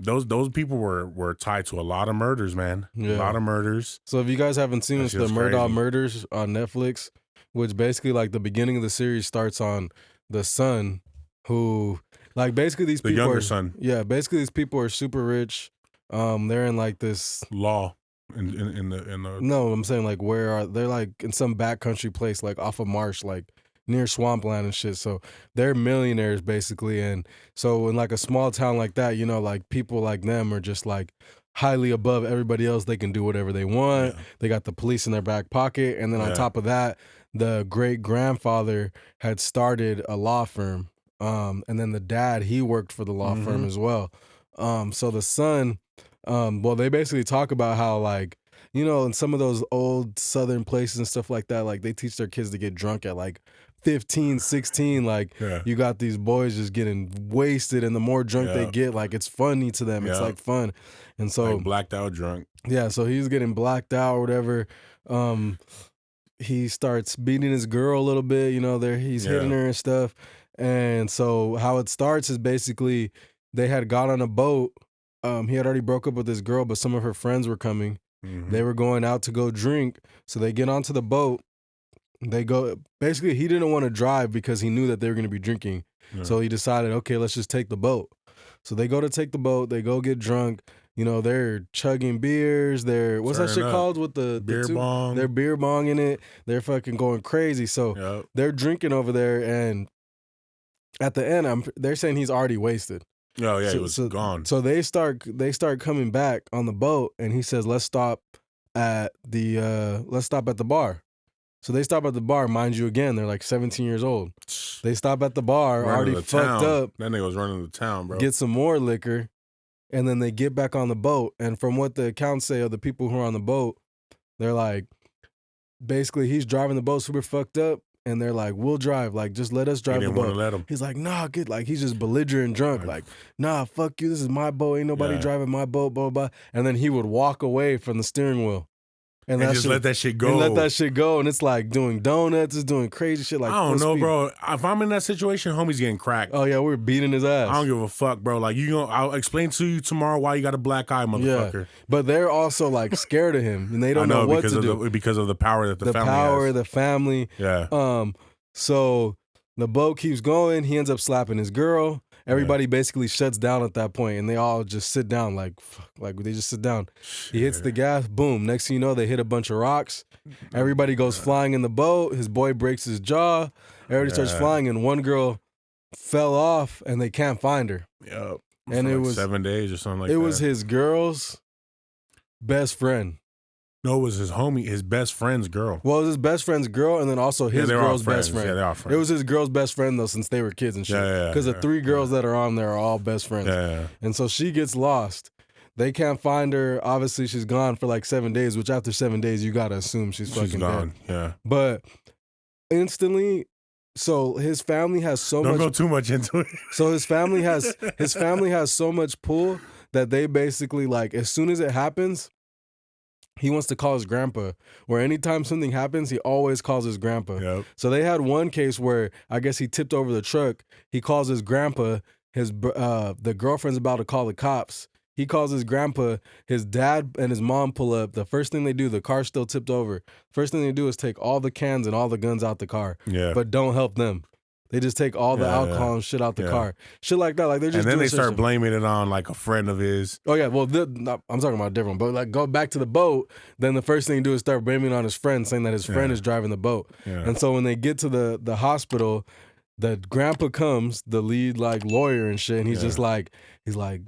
Those people were tied to a lot of murders, man. A lot of murders. So if you guys haven't seen this, the Murdaugh murders on Netflix, which basically like the beginning of the series starts on the son who like basically these people younger son. Yeah, basically these people are super rich. They're in like this law in the No, I'm saying like they're like in some backcountry place like off a marsh, like near swampland and shit. So they're millionaires basically. And so in like a small town like that, you know, like people like them are just like highly above everybody else. They can do whatever they want. Yeah. They got the police in their back pocket. And then on top of that, the great grandfather had started a law firm. And then the dad, he worked for the law firm as well. So the son, well, they basically talk about how like, you know, in some of those old southern places and stuff like that, like they teach their kids to get drunk at like 15, 16. Like you got these boys just getting wasted, and the more drunk they get, like it's funny to them. It's like fun. And so like blacked out drunk. Yeah, so he's getting blacked out or whatever. He starts beating his girl a little bit, you know, he's hitting her and stuff. And so how it starts is basically they had got on a boat. He had already broke up with this girl, but some of her friends were coming. They were going out to go drink. So they get onto the boat. They go, basically he didn't want to drive because he knew that they were going to be drinking. So he decided, okay, let's just take the boat. So they go to take the boat. They go get drunk. You know, they're chugging beers. What's that shit called with the beer bong? They're beer bonging it. They're fucking going crazy. So they're drinking over there. And at the end, they're saying he's already wasted. Oh yeah, he was gone. So they start coming back on the boat, and he says, "Let's stop at the bar." So they stop at the bar. Mind you, again, they're like 17 years old. They stop at the bar, already fucked up. That nigga was running the town, bro. Get some more liquor, and then they get back on the boat. And from what the accounts say of the people who are on the boat, they're like, basically, he's driving the boat super fucked up. And they're like, we'll drive. Like, just let us drive the boat. Want to let him. He's like, nah, he's just belligerent drunk. Like, nah, fuck you. This is my boat. Ain't nobody driving my boat, blah, blah, blah. And then he would walk away from the steering wheel. And just shit, let that shit go. And let that shit go. And it's like doing donuts, it's doing crazy shit. Like, I don't know, bro. If I'm in that situation, homie's getting cracked. Oh, yeah, we're beating his ass. I don't give a fuck, bro. Like, I'll explain to you tomorrow why you got a black eye, motherfucker. Yeah. But they're also like scared of him and they don't know what to do. Because of the power that the family power, has. the family. Yeah. So the boat keeps going. He ends up slapping his girl. Everybody basically shuts down at that point, and they all just sit down like they just sit down. Shit. He hits the gas, boom. Next thing you know, they hit a bunch of rocks. Everybody goes flying in the boat. His boy breaks his jaw. Everybody starts flying, and one girl fell off, and they can't find her. Yep. And it was 7 days or something like that. It was his girl's best friend. No, it was his homie, his best friend's girl. Well, it was his best friend's girl, and then also his girl's best friend. Yeah, they are friends. It was his girl's best friend, though, since they were kids and shit. Because the 3 girls that are on there are all best friends. Yeah. And so she gets lost. They can't find her. Obviously, she's gone for like 7 days, which after 7 days, you got to assume she's fucking gone. dead. Yeah. But instantly, so his family has so much. Don't go too much into it. So his family has so much pull that they basically, like, as soon as it happens, he wants to call his grandpa, where anytime something happens, he always calls his grandpa. Yep. So they had one case where I guess he tipped over the truck. He calls his grandpa. The girlfriend's about to call the cops. He calls his grandpa. His dad and his mom pull up. The first thing they do, the car's still tipped over. First thing they do is take all the cans and all the guns out the car. Yeah. But don't help them. They just take all the alcohol and shit out the car. Shit like that. Like they're just. And then they start blaming it on like a friend of his. Oh yeah, well I'm talking about a different one. But like go back to the boat, then the first thing you do is start blaming it on his friend, saying that his friend is driving the boat. Yeah. And so when they get to the hospital, the grandpa comes, the lead like lawyer and shit, and he's just like he's like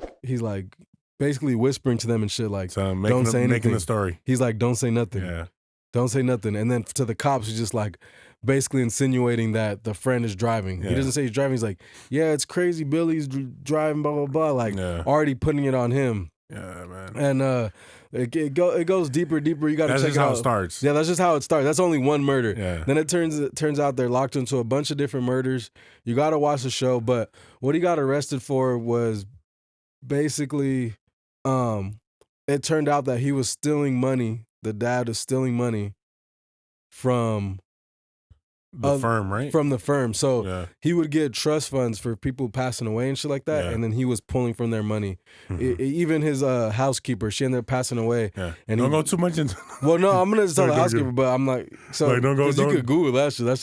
basically whispering to them and shit like, so don't say anything. Making the story. He's like, don't say nothing. Yeah. Don't say nothing. And then to the cops, he's just like basically insinuating that the friend is driving. He doesn't say he's driving. He's like, yeah, it's crazy. Billy's driving, blah, blah, blah. Like already putting it on him. Yeah, man. And it goes deeper. You got to check just how it starts. Yeah, that's just how it starts. That's only one murder. Yeah. Then it turns out they're locked into a bunch of different murders. You got to watch the show. But what he got arrested for was basically, it turned out that he was stealing money. The dad is stealing money from the firm, right? From the firm. So he would get trust funds for people passing away and shit like that. Yeah. And then he was pulling from their money. Mm-hmm. Even his housekeeper, she ended up passing away. Yeah. And don't go too much into. Well, no, I'm gonna tell the housekeeper, but I'm like, so like, don't go. You could Google that shit. That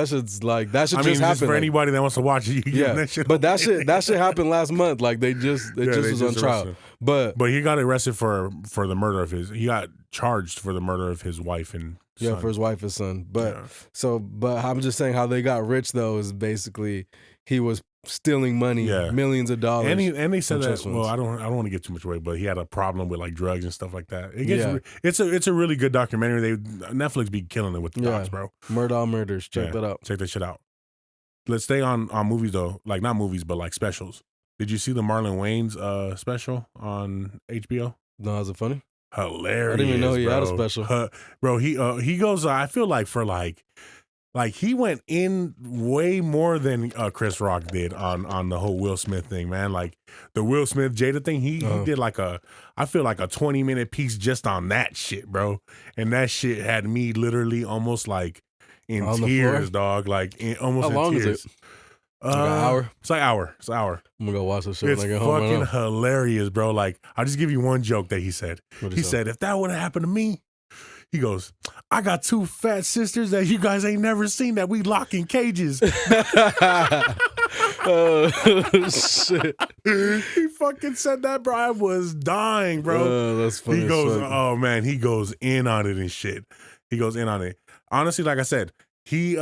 shit's like that should just happen. For like, anybody that wants to watch it, you can that shit. But that shit happened last month. Like they just was on trial. But he got arrested for the murder of his. He got charged for the murder of his wife and. Yeah, for his wife and son. But but I'm just saying how they got rich though is basically he was stealing money, millions of dollars. And they said that. Well, I don't want to give too much away, but he had a problem with like drugs and stuff like that. It's a really good documentary. Netflix be killing it with the docs, bro. Murder All Murders. Check that out. Check that shit out. Let's stay on movies though, like not movies, but like specials. Did you see the Marlon Wayans special on HBO? No, is it funny? Hilarious. I didn't even know he had a special. Bro, he goes, I feel like for like he went in way more than Chris Rock did on the whole Will Smith thing, man. Like the Will Smith Jada thing, he did like I feel like a 20-minute piece just on that shit, bro. And that shit had me literally almost like in tears, dog. Like almost How long in tears. Is it? Like an hour? It's like hour. It's an hour. I'm gonna go watch this shit it's when I get home. It's fucking hilarious, bro. Like, I'll just give you one joke that he said. He said, if that would have happened to me, he goes, I got 2 fat sisters that you guys ain't never seen that we lock in cages. Oh, shit. He fucking said that, bro. I was dying, bro. That's funny. He goes, oh, man. He goes in on it and shit. He goes in on it. Honestly, like I said, he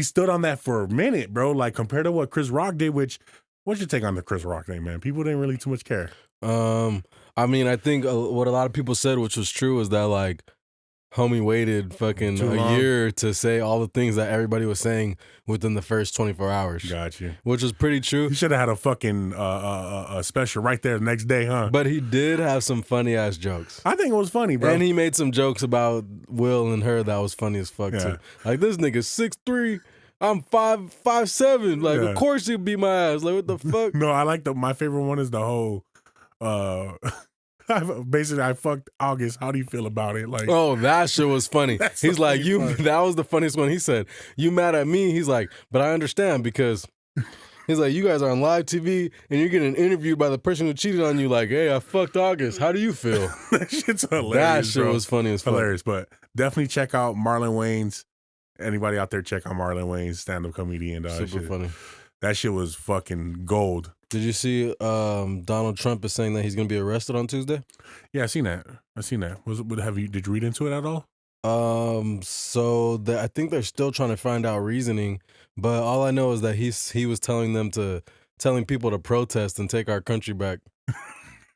stood on that for a minute, bro. Like compared to what Chris Rock did, what's your take on the Chris Rock thing, man? People didn't really too much care. I mean, I think what a lot of people said, which was true, is that like homie waited fucking a year to say all the things that everybody was saying within the first 24 hours. Got you. Which was pretty true. He should have had a fucking a special right there the next day, huh? But he did have some funny ass jokes. I think it was funny, bro. And he made some jokes about Will and her that was funny as fuck too. Like this nigga's 6'3". I'm 5'7". Like of course he'd beat my ass. Like what the fuck? No, I like my favorite one is the whole Basically, I fucked August. How do you feel about it? Like, Oh, that shit was funny. That's He's the like, funny you. part. That was the funniest one. He said, "You mad at me?" He's like, "But I understand because." He's like, you guys are on live TV and you're getting interviewed by the person who cheated on you. Like, hey, I fucked August. How do you feel? that shit's hilarious. That shit bro. was funny as fuck. Hilarious, but definitely check out Marlon Wayans. Anybody out there, check out Marlon Wayans, stand-up comedian. Super funny. That shit was fucking gold. Did you see Donald Trump is saying that he's going to be arrested on Tuesday? Yeah, I seen that. Did you read into it at all? I think they're still trying to find out reasoning, but all I know is that he was telling people to protest and take our country back.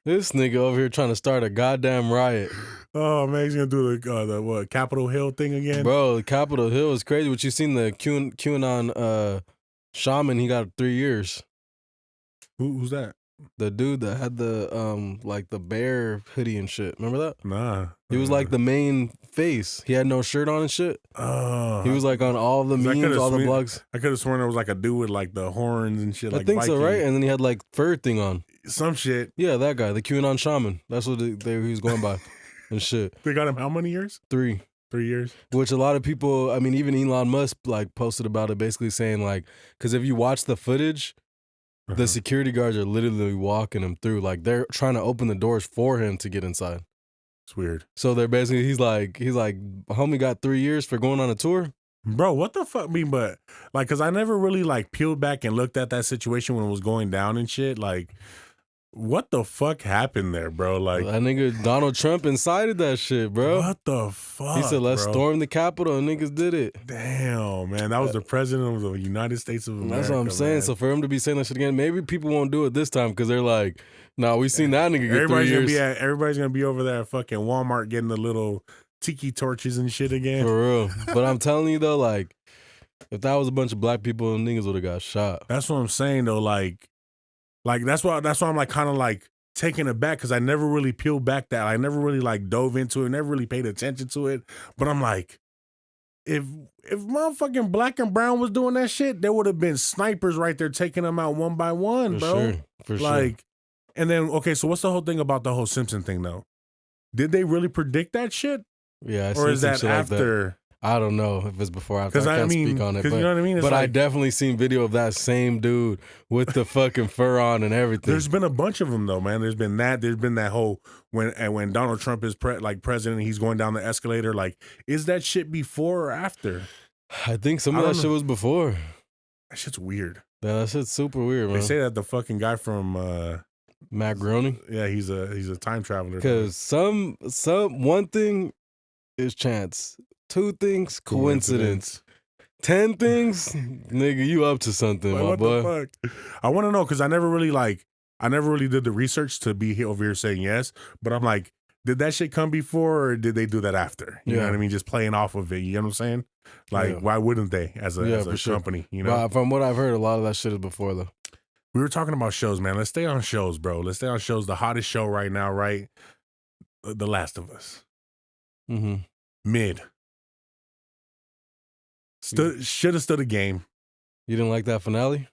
This nigga over here trying to start a goddamn riot. Oh man, he's gonna do the what Capitol Hill thing again, bro. Capitol Hill is crazy. What you seen the QAnon shaman? He got 3 years. Who's that? The dude that had the like the bear hoodie and shit. Remember that? Nah. He was like the main face. He had no shirt on and shit. Oh. He was like on all the memes, all the blogs. I could have sworn there was like a dude with like the horns and shit. I think Viking. so, right? And then he had like fur thing on. Some shit. Yeah, that guy, the QAnon shaman. That's what he was going by and shit. They got him how many years? 3. 3 years. Which a lot of people, I mean, even Elon Musk like posted about it, basically saying like, because if you watch the footage, the security guards are literally walking him through. Like they're trying to open the doors for him to get inside. It's weird. So they're basically, he's like, homie got 3 years for going on a tour. Bro, what the fuck? But like, cause I never really like peeled back and looked at that situation when it was going down and shit. Like, what the fuck happened there, bro? Like that nigga Donald Trump incited that shit, bro. What the fuck? He said, let's storm the Capitol, and niggas did it. Damn, man. That was the president of the United States of America. That's what I'm saying. Man. So for him to be saying that shit again, maybe people won't do it this time because they're like, nah, we seen that nigga get 3 years. Everybody's gonna be over there at fucking Walmart getting the little tiki torches and shit again. For real. But I'm telling you though, like, if that was a bunch of black people, niggas would have got shot. That's what I'm saying though. Like that's why I'm like kind of like taken aback because I never really peeled back that. I never really like dove into it, never really paid attention to it. But I'm like, if motherfucking black and brown was doing that shit, there would have been snipers right there taking them out one by one, bro. For like, sure. And then okay, so what's the whole thing about the whole Simpson thing though? Did they really predict that shit? Yeah, or is that after? Like that. I don't know if it's before or after. I can't speak on it. But, you know what I mean? But I definitely seen video of that same dude with the fucking fur on and everything. There's been a bunch of them though, man. There's been that whole when Donald Trump is president, he's going down the escalator. Like, is that shit before or after? I think some of that shit was before. That shit's weird. Yeah, that shit's super weird, man. They say that the fucking guy from Matt Groening. Yeah, he's a time traveler. Because some one thing is chance. 2 things, coincidence. 10 things, nigga, you up to something, my boy. The fuck? I want to know because I never really did the research to be over here saying yes. But I'm like, did that shit come before or did they do that after? You know what I mean? Just playing off of it. You know what I'm saying? Like, why wouldn't they as a company? You know, from what I've heard, a lot of that shit is before though. We were talking about shows, man. Let's stay on shows, bro. Let's stay on shows. The hottest show right now, right? The Last of Us. Mm-hmm. Mid. Should have stood a game. You didn't like that finale?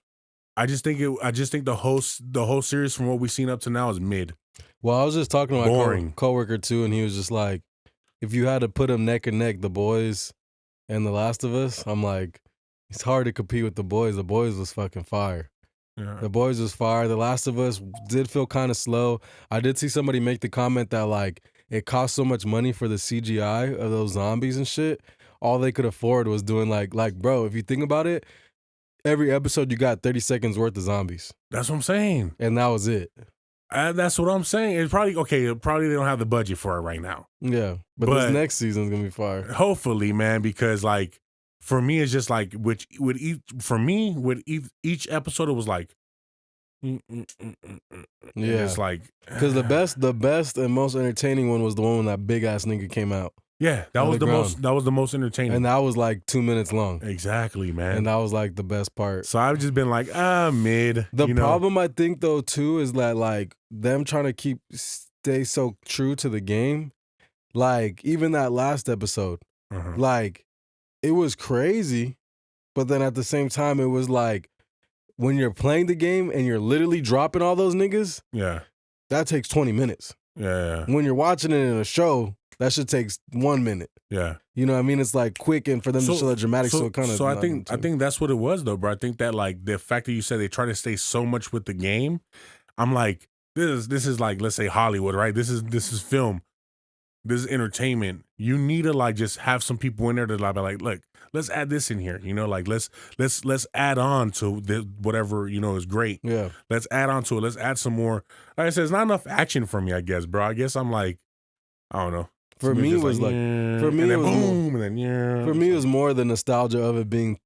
I just think the whole series from what we've seen up to now is mid. Well, I was just talking to my coworker too, and he was just like, if you had to put them neck and neck, The Boys and The Last of Us, I'm like, it's hard to compete with The Boys. The Boys was fucking fire. Yeah. The Boys was fire. The Last of Us did feel kind of slow. I did see somebody make the comment that like it cost so much money for the CGI of those zombies and shit. All they could afford was doing like bro, if you think about it, every episode you got 30 seconds worth of zombies. That's what I'm saying. And that was it. That's what I'm saying. It's probably they don't have the budget for it right now. Yeah. But this next season's gonna be fire. Hopefully, man, because like for me it's just like with each episode it was like yeah. It's like because the best and most entertaining one was the one when that big ass nigga came out. Yeah, that was the most entertaining. And that was like 2 minutes long. Exactly, man. And that was like the best part. So I've just been like, mid. The problem I think though too is that like them trying to stay so true to the game. Like even that last episode, like it was crazy, but then at the same time it was like when you're playing the game and you're literally dropping all those niggas, yeah, that takes 20 minutes. Yeah. When you're watching it in a show, that shit takes 1 minute. Yeah. You know what I mean? It's like quick and for them to show that dramatic, so it kind of. So I think that's what it was though, bro. I think that like the fact that you said they try to stay so much with the game, I'm like, this is like, let's say Hollywood, right? This is film. This is entertainment. You need to like just have some people in there to like, look, let's add this in here. You know, like let's add on to whatever is great. Yeah. Let's add on to it. Let's add some more. Like I said, it's not enough action for me, I guess, bro. I guess I'm like, I don't know. For me, it was like, for me, it was boom, and then yeah. For me, it was more the nostalgia of it being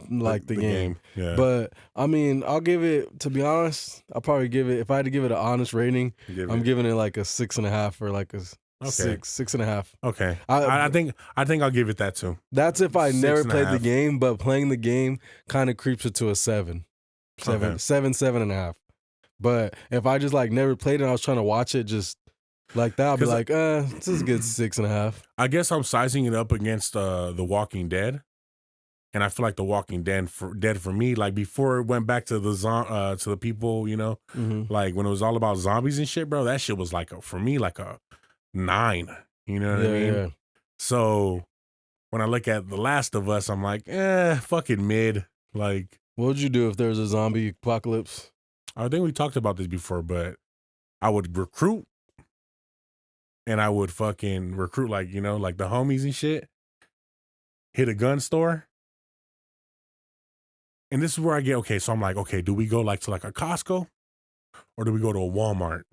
like the game. Yeah. But I mean, I'll give it. To be honest, I'll probably give it. If I had to give it an honest rating, I'm giving it like a 6.5 or like a 6.5. Okay. I think I'll give it that too. That's if I never played the game, but playing the game kind of creeps it to a 7. 7.5. But if I just like never played it, and I was trying to watch it just like that, I'll be like, this is a good 6.5. I guess I'm sizing it up against The Walking Dead. And I feel like The Walking Dead for me, like before it went back to the people, like when it was all about zombies and shit, bro, that shit was like for me like a 9. You know what I mean? Yeah. So when I look at The Last of Us, I'm like, fucking mid. Like, what would you do if there was a zombie apocalypse? I think we talked about this before, but I would recruit. And I would fucking recruit like, like the homies and shit. Hit a gun store. And this is where I get, okay, so I'm like, okay, do we go like to like a Costco? Or do we go to a Walmart?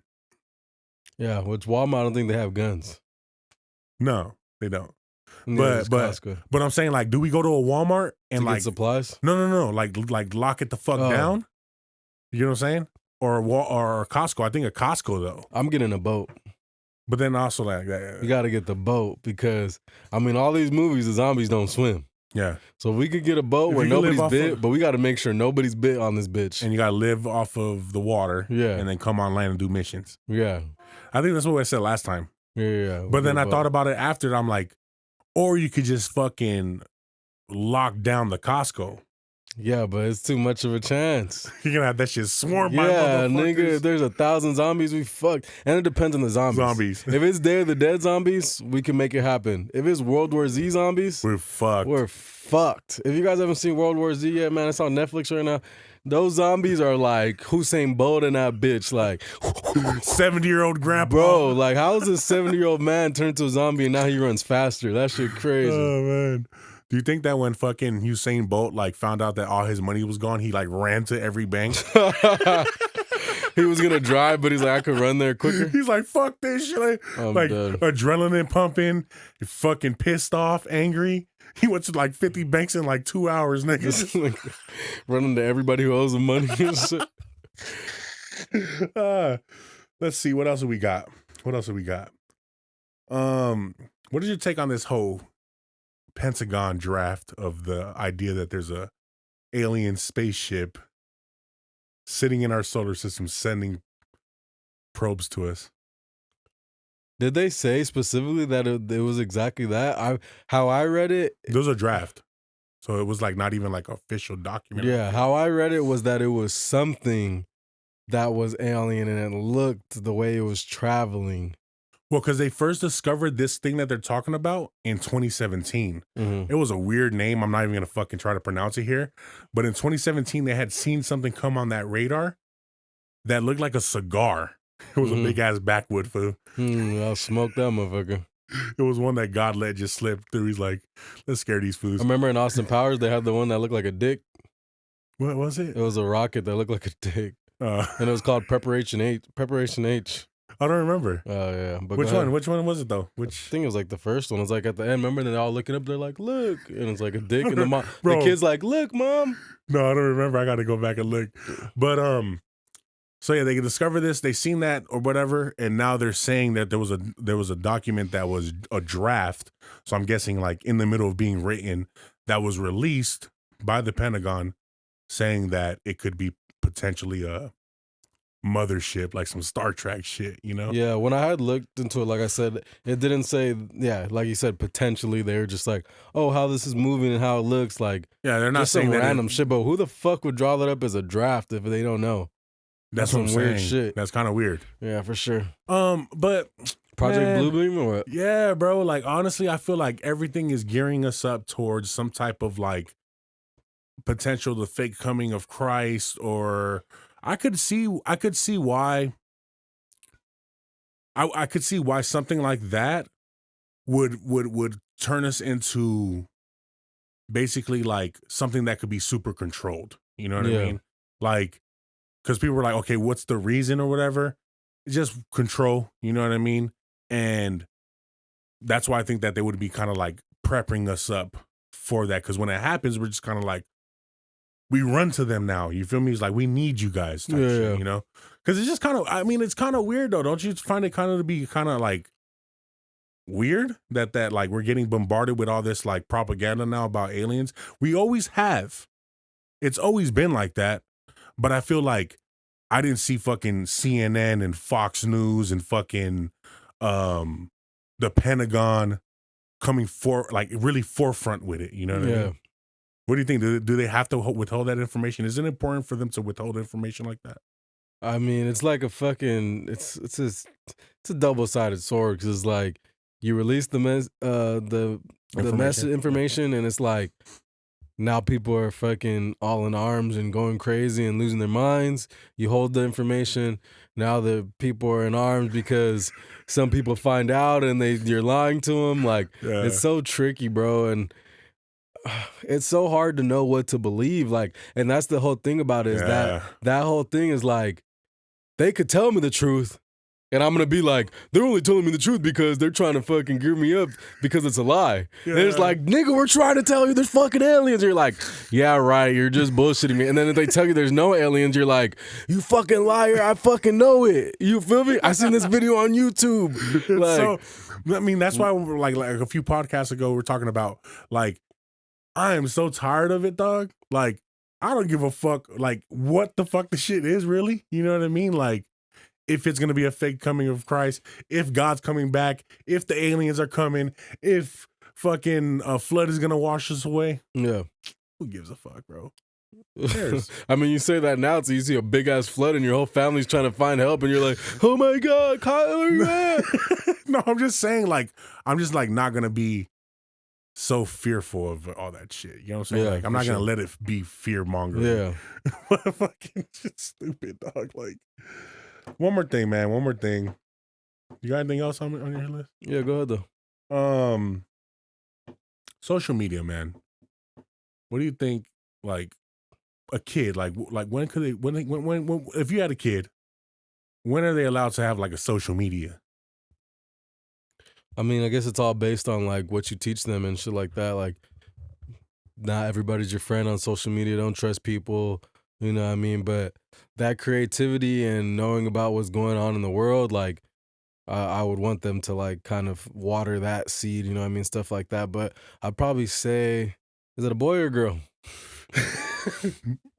Yeah, which Walmart, I don't think they have guns. No, they don't. But I'm saying like, do we go to a Walmart and to like get supplies? No, like lock it the fuck down? You know what I'm saying? Or a Costco. I think a Costco though. I'm getting a boat. But then also like you got to get the boat because I mean all these movies the zombies don't swim. Yeah. So we could get a boat where nobody's bit, but we got to make sure nobody's bit on this bitch. And you got to live off of the water. Yeah. And then come on land and do missions. Yeah. I think that's what I said last time. Yeah. But then I thought about it after. I'm like, or you could just fucking lock down the Costco. Yeah, but it's too much of a chance. You're gonna have that shit swarmed by motherfuckers. Yeah, nigga, if there's 1,000 zombies, we fucked. And it depends on the zombies. If it's Day of the Dead zombies, we can make it happen. If it's World War Z zombies, we're fucked. We're fucked. If you guys haven't seen World War Z yet, man, it's on Netflix right now. Those zombies are like Usain Bolt and that bitch, like 70-year-old grandpa. Bro, like how is this 70-year-old man turned to a zombie and now he runs faster? That shit crazy. Oh man. Do you think that when fucking Usain Bolt like found out that all his money was gone, he like ran to every bank? He was gonna drive, but he's like, I could run there quicker. He's like, fuck this shit. Like adrenaline pumping, fucking pissed off, angry. He went to like 50 banks in like 2 hours, nigga. Like, running to everybody who owes him money and shit. Let's see, what else have we got? What is your take on this whole Pentagon draft of the idea that there's a alien spaceship sitting in our solar system sending probes to us? Did they say specifically that it was exactly that? How I read it, there was a draft, so it was like not even like official document. Yeah, how I read it was that it was something that was alien and it looked the way it was traveling. Well, because they first discovered this thing that they're talking about in 2017. Mm-hmm. It was a weird name. I'm not even going to fucking try to pronounce it here. But in 2017, they had seen something come on that radar that looked like a cigar. It was a big ass backwood food. I'll smoke that motherfucker. It was one that God let just slip through. He's like, let's scare these fools. I remember in Austin Powers, they had the one that looked like a dick. What was it? It was a rocket that looked like a dick. And it was called Preparation H. I don't remember. Oh, yeah. But Which one? Which one was it, though? I think it was like the first one. It was like at the end. Remember, they're all looking up. They're like, look. And it's like a dick. And the kid's like, look, Mom. No, I don't remember. I got to go back and look. But, so yeah, they discovered this. They seen that or whatever. And now they're saying that there was a document that was a draft. So I'm guessing like in the middle of being written that was released by the Pentagon saying that it could be potentially a mothership, like some Star Trek shit, you know? Yeah, when I had looked into it, like I said, it didn't say, yeah, like you said, potentially. They were just like, oh, how this is moving and how it looks like. Yeah, they're not just saying some that random shit, but who the fuck would draw that up as a draft if they don't know? That's what I'm some weird saying. shit. That's kind of weird. Yeah, for sure. But Project Bluebeam or what? Yeah, bro. Like honestly, I feel like everything is gearing us up towards some type of like potential the fake coming of Christ, or I could see why I could see why something like that would turn us into basically like something that could be super controlled. You know what I mean? Like, because people were like, okay, what's the reason or whatever? Just control. You know what I mean? And that's why I think that they would be kind of like prepping us up for that. Because when it happens, we're just kind of like, we run to them now. You feel me? It's like, we need you guys type shit, you know? Because it's just kind of, I mean, it's kind of weird though. Don't you find it kind of to be kind of like weird that like we're getting bombarded with all this like propaganda now about aliens? We always have. It's always been like that. But I feel like I didn't see fucking CNN and Fox News and fucking the Pentagon coming for like really forefront with it. You know what I mean? What do you think? Do they have to withhold that information? Is it important for them to withhold information like that? I mean, it's like a fucking it's a double-sided sword because it's like you release the message information and it's like now people are fucking all in arms and going crazy and losing their minds. You hold the information. Now the people are in arms because some people find out and you're lying to them. Like it's so tricky, bro. And it's so hard to know what to believe. Like, and that's the whole thing about it is that whole thing is like, they could tell me the truth and I'm going to be like, they're only telling me the truth because they're trying to fucking gear me up because it's a lie. And it's like, nigga, we're trying to tell you there's fucking aliens. You're like, yeah, right. You're just bullshitting me. And then if they tell you there's no aliens, you're like, you fucking liar. I fucking know it. You feel me? I seen this video on YouTube. Like, so, I mean, that's why like a few podcasts ago, we're talking about like, I am so tired of it, dog. Like, I don't give a fuck, like, what the fuck the shit is, really. You know what I mean? Like, if it's going to be a fake coming of Christ, if God's coming back, if the aliens are coming, if fucking a flood is going to wash us away. Yeah. Who gives a fuck, bro? I mean, you say that now, so you see a big-ass flood and your whole family's trying to find help, and you're like, oh, my God, Kyle, where you at? No, I'm just saying, like, I'm just, like, not going to be so fearful of all that shit. You know what I'm saying? Like, I'm not going to let it be fear-mongering. Yeah. But fucking shit stupid, dog. Like, one more thing, man. One more thing. You got anything else on your list? Yeah, go ahead, though. Social media, man. What do you think, like, a kid, like when could they, when if you had a kid, when are they allowed to have, like, a social media? I mean, I guess it's all based on like what you teach them and shit like that. Like, not everybody's your friend on social media. Don't trust people, you know what I mean? But that creativity and knowing about what's going on in the world, like, I would want them to like kind of water that seed, you know what I mean? Stuff like that. But I'd probably say, is it a boy or a girl?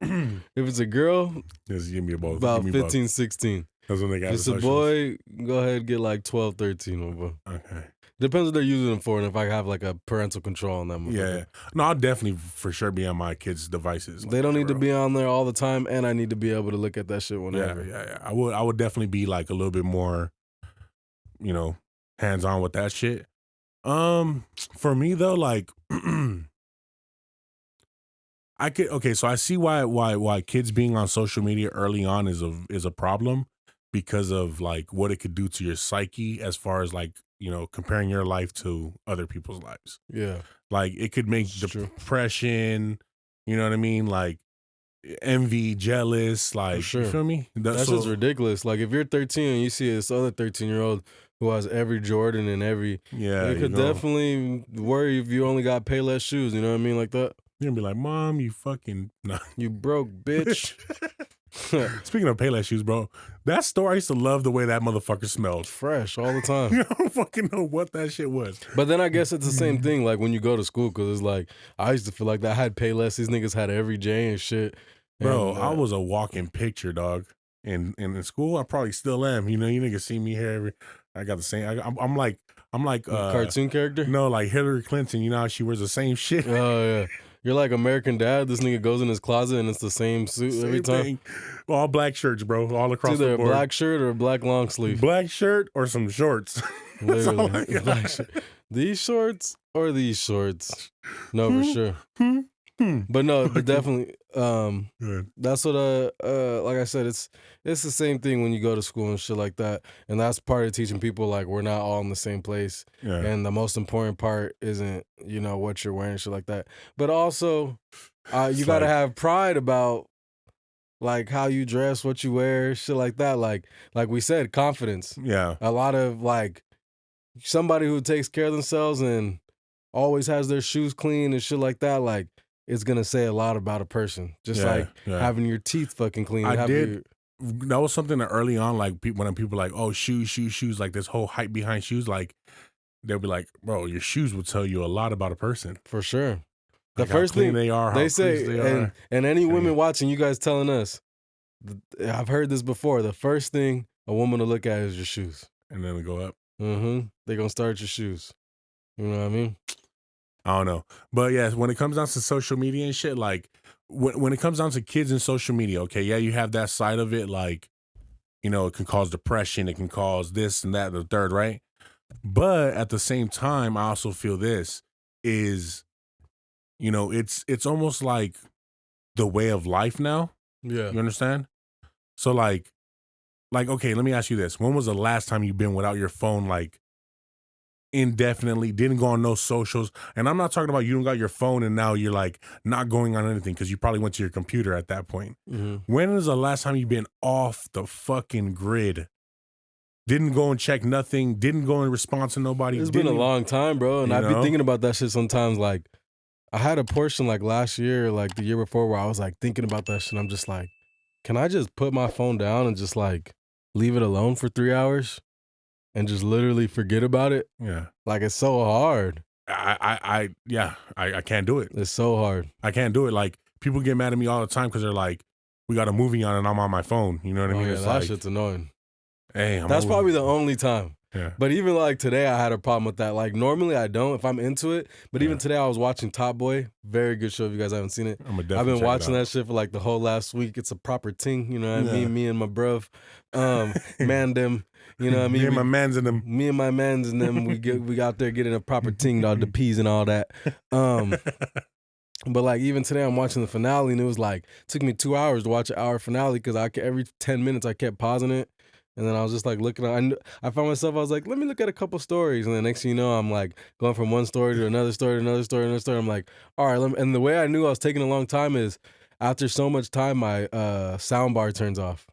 If it's a girl, just give me about 15, 16. That's when they got. If it's a boy, go ahead and get like 12, 13. Okay. Depends what they're using them for and if I have like a parental control on them. Yeah. No, I'll definitely for sure be on my kids' devices. They don't need to be on there all the time, and I need to be able to look at that shit whenever. Yeah. I would definitely be like a little bit more, you know, hands-on with that shit. For me though, like so I see why kids being on social media early on is a problem because of like what it could do to your psyche as far as like, you know, comparing your life to other people's lives. Yeah. Like it could make depression, you know what I mean? Like envy, jealous, like you feel me? That's just ridiculous. Like if you're 13 and you see this other 13-year-old who has every Jordan and every it could definitely worry if you only got Payless shoes, you know what I mean? Like that. You're gonna be like, Mom, you fucking you broke, bitch. Speaking of Payless shoes, bro, that store, I used to love the way that motherfucker smelled. Fresh all the time. I don't fucking know what that shit was. But then I guess it's the same thing, like when you go to school, because it's like, I used to feel like that. I had Payless. These niggas had every J and shit. Bro, and, I was a walking picture, dog. And in school, I probably still am. You know, you niggas see me here. I got the same. I'm like cartoon character. No, like Hillary Clinton. You know how she wears the same shit. Oh yeah. You're like American Dad. This nigga goes in his closet and it's the same suit every Same time. thing. All black shirts, bro. All across It's either the a board. black shirt or a black long sleeve. Black shirt or some shorts. That's all I Literally, got. black shirt. These shorts or these shorts? No, for sure. But no, but definitely. Good. That's what like I said, it's the same thing when you go to school and shit like that. And that's part of teaching people like we're not all in the same place. Yeah. And the most important part isn't, you know, what you're wearing, shit like that. But also you gotta have pride about like how you dress, what you wear, shit like that. Like we said, confidence. Yeah. A lot of like somebody who takes care of themselves and always has their shoes clean and shit like that, like it's gonna say a lot about a person. Just like having your teeth fucking clean. That was something that early on, like when people like, oh, shoes, like this whole hype behind shoes, like they'll be like, bro, your shoes will tell you a lot about a person. For sure. The Like first how clean thing they are, they say, and any women watching, you guys telling us, I've heard this before. The first thing a woman will look at is your shoes, and then they go up. They're gonna start at your shoes. You know what I mean? I don't know, but yeah, when it comes down to social media and shit, like when it comes down to kids and social media, okay, yeah, you have that side of it, like, you know, it can cause depression, it can cause this and that, and the third, right? But at the same time, I also feel this is, you know, it's almost like the way of life now. Yeah. You understand? So like, okay, let me ask you this. When was the last time you've been without your phone, like, indefinitely, didn't go on no socials? And I'm not talking about you don't got your phone and now you're like not going on anything because you probably went to your computer at that point. When is the last time you've been off the fucking grid? Didn't go and check nothing, didn't go and respond to nobody. It's been a long time, bro. And I've been thinking about that shit sometimes. Like, I had a portion like last year, like the year before, where I was like thinking about that shit. I'm just like, can I just put my phone down and just like leave it alone for 3 hours and just literally forget about it? Yeah. Like, it's so hard. I can't do it. It's so hard. I can't do it. Like, people get mad at me all the time because they're like, we got a movie on and I'm on my phone. You know what I mean? Yeah, it's that like, shit's annoying. Hey, that's probably the only time. Yeah. But even like today, I had a problem with that. Like normally I don't if I'm into it. But even today, I was watching Top Boy. Very good show if you guys haven't seen it. I've been watching that shit for like the whole last week. It's a proper ting, you know what I mean? Me and my bruv, man them, you know what I mean? Me and my mans and them. Me and my mans and them, we out there getting a proper ting, all the peas and all that. But like even today, I'm watching the finale and it was like, took me 2 hours to watch an hour finale because every 10 minutes I kept pausing it. And then I was just like looking at, I found myself, I was like, let me look at a couple stories. And then next thing you know, I'm like going from one story to another story, to another story, to another story. I'm like, all right. And the way I knew I was taking a long time is after so much time, my sound bar turns off.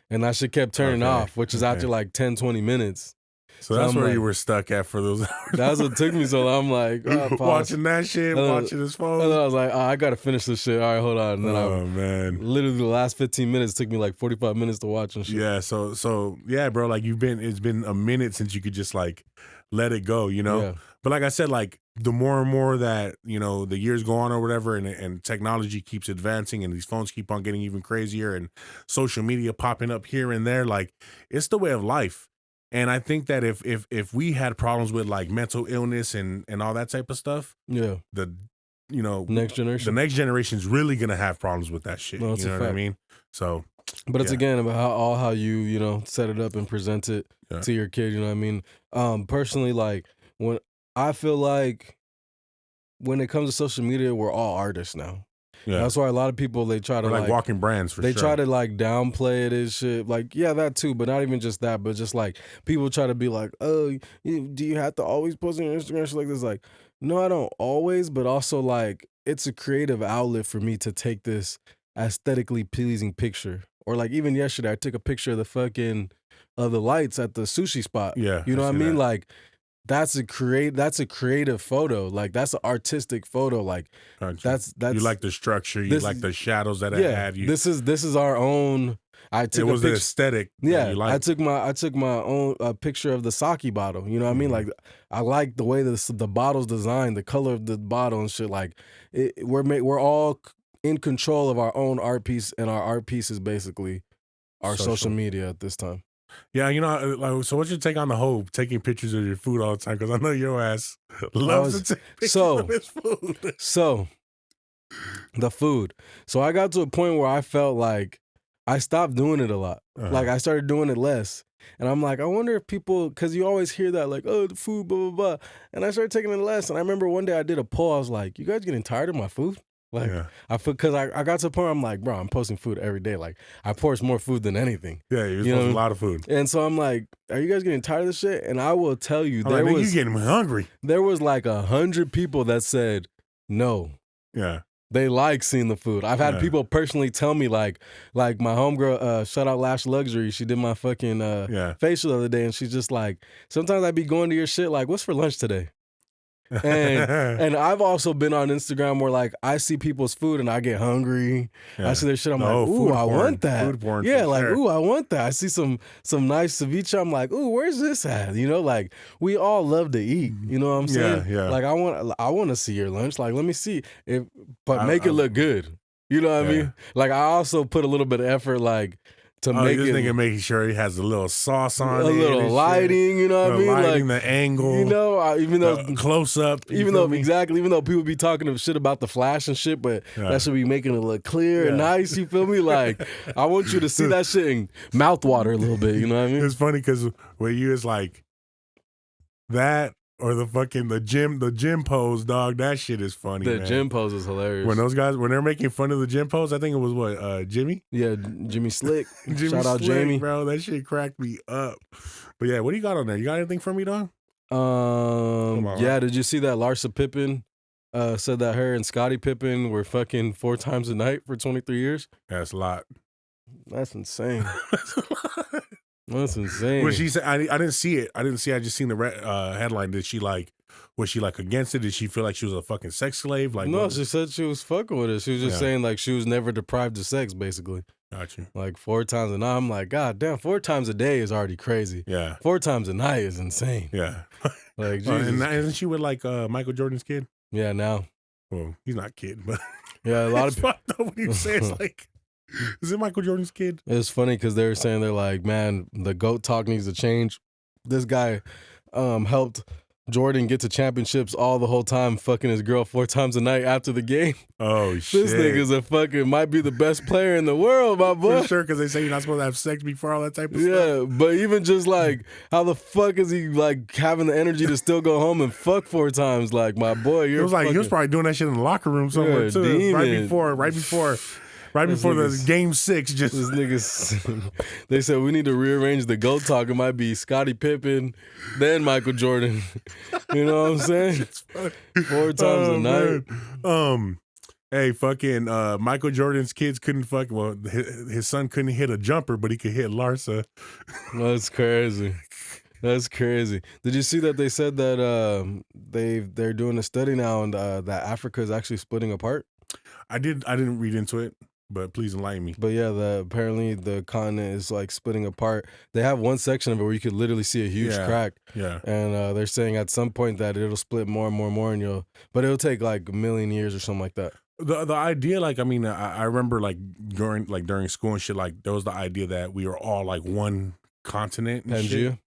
And that shit kept turning off, which is after like 10, 20 minutes. So that's where you were stuck at for those hours. That's what took me so long. I'm like, watching that shit, watching his phone. And then I was like, I got to finish this shit. All right, hold on. And then man. Literally the last 15 minutes took me like 45 minutes to watch and shit. Yeah, so yeah, bro, like it's been a minute since you could just like let it go, you know? Yeah. But like I said, like the more and more that, you know, the years go on or whatever and technology keeps advancing and these phones keep on getting even crazier and social media popping up here and there, like it's the way of life. And I think that if we had problems with like mental illness and all that type of stuff, the next generation is really gonna have problems with that shit. No, you know what I mean? So, but it's again about how you set it up and present it to your kid. You know what I mean? Personally, like when I feel like when it comes to social media, we're all artists now. Yeah. That's why a lot of people, they try to like walking brands for sure. They try to like downplay it and shit. Like, yeah, that too, but not even just that, but just like people try to be like, oh, do you have to always post on your Instagram? Shit like this. Like, no, I don't always, but also like it's a creative outlet for me to take this aesthetically pleasing picture. Or like even yesterday, I took a picture of the lights at the sushi spot. Yeah. You know what I mean? Like, that's a creative photo. Like that's an artistic photo. Like that's you like the structure. You like the shadows that it had. This is our own. It was the aesthetic. Yeah, I took my own picture of the sake bottle. You know what I mean? Like I like the way the bottle's designed, the color of the bottle and shit. Like we're all in control of our own art piece, and our art piece is basically our social media at this time. Yeah, you know, like, so what's your take on the whole taking pictures of your food all the time? Because I know your ass loves to take pictures of his food. So, The food. So I got to a point where I felt like I stopped doing it a lot. Like I started doing it less. And I'm like, I wonder if people, because you always hear that, like, oh, the food, blah, blah, blah. And I started taking it less. And I remember one day I did a poll. I was like, you guys getting tired of my food? Like, because I got to a point where I'm like, bro, I'm posting food every day. Like, I post more food than anything. Yeah, you're posting a lot of food. And so I'm like, are you guys getting tired of this shit? And I will tell you, you getting hungry. There was like 100 people that said no. Yeah. They like seeing the food. I've had people personally tell me, like my homegirl, shout out Lash Luxury. She did my fucking facial the other day, and she's just like, sometimes I'd be going to your shit like, what's for lunch today? And I've also been on Instagram where like I see people's food and I get hungry. I see their shit. I'm like, ooh, I want that. Food porn, yeah, like ooh, I want that. I see some nice ceviche. I'm like, ooh, where's this at? You know, like we all love to eat. You know what I'm saying? Yeah. Like I want to see your lunch. Like let me see but make it look good. You know what I mean? Like I also put a little bit of effort, like. To make this it, nigga making sure he has a little sauce on it, a little lighting, you know what I mean? Lighting, like the angle, you know, even though close up, even though people be talking shit about the flash and shit, but that should be making it look clear and nice. You feel me? Like I want you to see that shit in mouth water a little bit. You know what I mean? It's funny because where you is like that. Or the gym pose, dog. That shit is funny. The gym pose is hilarious. When those guys, when they're making fun of the gym pose, I think it was what, Jimmy? Yeah, Jimmy Slick. Shout out Jamie, bro. That shit cracked me up. But yeah, what do you got on there? You got anything for me, dog? Did you see that Larsa Pippen said that her and Scottie Pippen were fucking 4 times a night for 23 years? That's a lot. That's insane. That's insane. What she said, I didn't see it. I just seen the headline. Was she like against it? Did she feel like she was a fucking sex slave? Like no, she said she was fucking with it. She was just saying like she was never deprived of sex, basically. Got you. Like 4 times a night. I'm like, God damn, 4 times a day is already crazy. Yeah. 4 times a night is insane. Yeah. Like Jesus. And isn't she with like Michael Jordan's kid? Yeah, now. Well, he's not kid, but yeah, a lot of people. When you say it's like. Is it Michael Jordan's kid? It's funny because they were saying they're like, man, the GOAT talk needs to change. This guy helped Jordan get to championships all the whole time, fucking his girl 4 times a night after the game. Oh, shit. This nigga's might be the best player in the world, my boy. For sure, because they say you're not supposed to have sex before all that type of stuff. Yeah, but even just like, how the fuck is he like having the energy to still go home and fuck 4 times? Like, my boy, he was probably doing that shit in the locker room somewhere too. Demon. Right before the game 6, just this niggas. They said we need to rearrange the GOAT talk. It might be Scottie Pippen, then Michael Jordan. You know what I'm saying? 4 times a night. Man. Hey, fucking Michael Jordan's kids couldn't his son couldn't hit a jumper, but he could hit Larsa. That's crazy. That's crazy. Did you see that they said that they're doing a study now and that Africa is actually splitting apart? I didn't read into it. But please enlighten me. But yeah, apparently the continent is like splitting apart. They have one section of it where you could literally see a huge crack. Yeah. And they're saying at some point that it'll split more and more and more, but it'll take like a million years or something like that. The idea, like, I mean, I remember like during school and shit, like there was the idea that we were all like one continent and Pangea. Shit,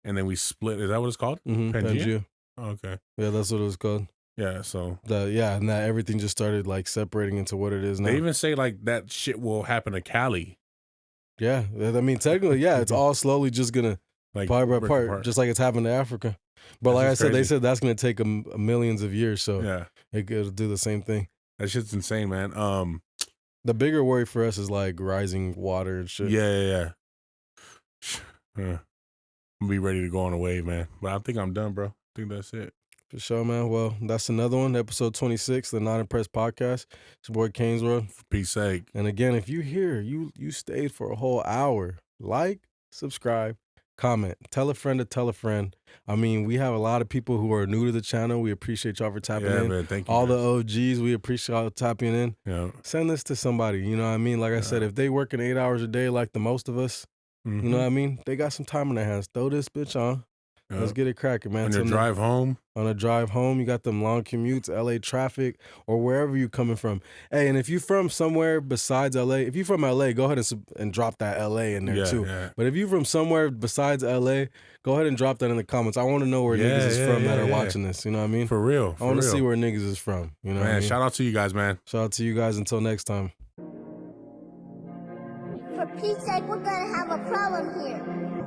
and then we split. Is that what it's called? Mm-hmm. Pangea. Oh, okay. Yeah, that's what it was called. Yeah, so and that everything just started like separating into what it is now. They even say like that shit will happen to Cali. Yeah, I mean technically, yeah, it's all slowly just gonna like apart, just like it's happened to Africa. But like I said, they said that's gonna take millions of years, so yeah, it could do the same thing. That shit's insane, man. The bigger worry for us is like rising water and shit. Yeah. I'm gonna be ready to go on a wave, man. But I think I'm done, bro. I think that's it. For sure, man. Well, that's another one, episode 26, the Not Impressed podcast. It's your boy Kanesworld. For peace sake. And again, if you're here, you stayed for a whole hour. Like, subscribe, comment, tell a friend to tell a friend. I mean, we have a lot of people who are new to the channel. We appreciate y'all for tapping in. Man, thank you. All the OGs, we appreciate y'all tapping in. Yeah. Send this to somebody. You know what I mean? Like I said, if they working 8 hours a day like the most of us, you know what I mean? They got some time on their hands. Throw this bitch on. Let's get it cracking, man. On your drive home. On a drive home, you got them long commutes, LA traffic, or wherever you're coming from. Hey, and if you're from somewhere besides LA, if you're from LA, go ahead and drop that LA in there too. Yeah. But if you're from somewhere besides LA, go ahead and drop that in the comments. I want to know where niggas is from that are watching this. You know what I mean? For real. I want to see where niggas is from. You know what I mean? Shout out to you guys, man. Shout out to you guys. Until next time. For Pete's sake, we're gonna have a problem here.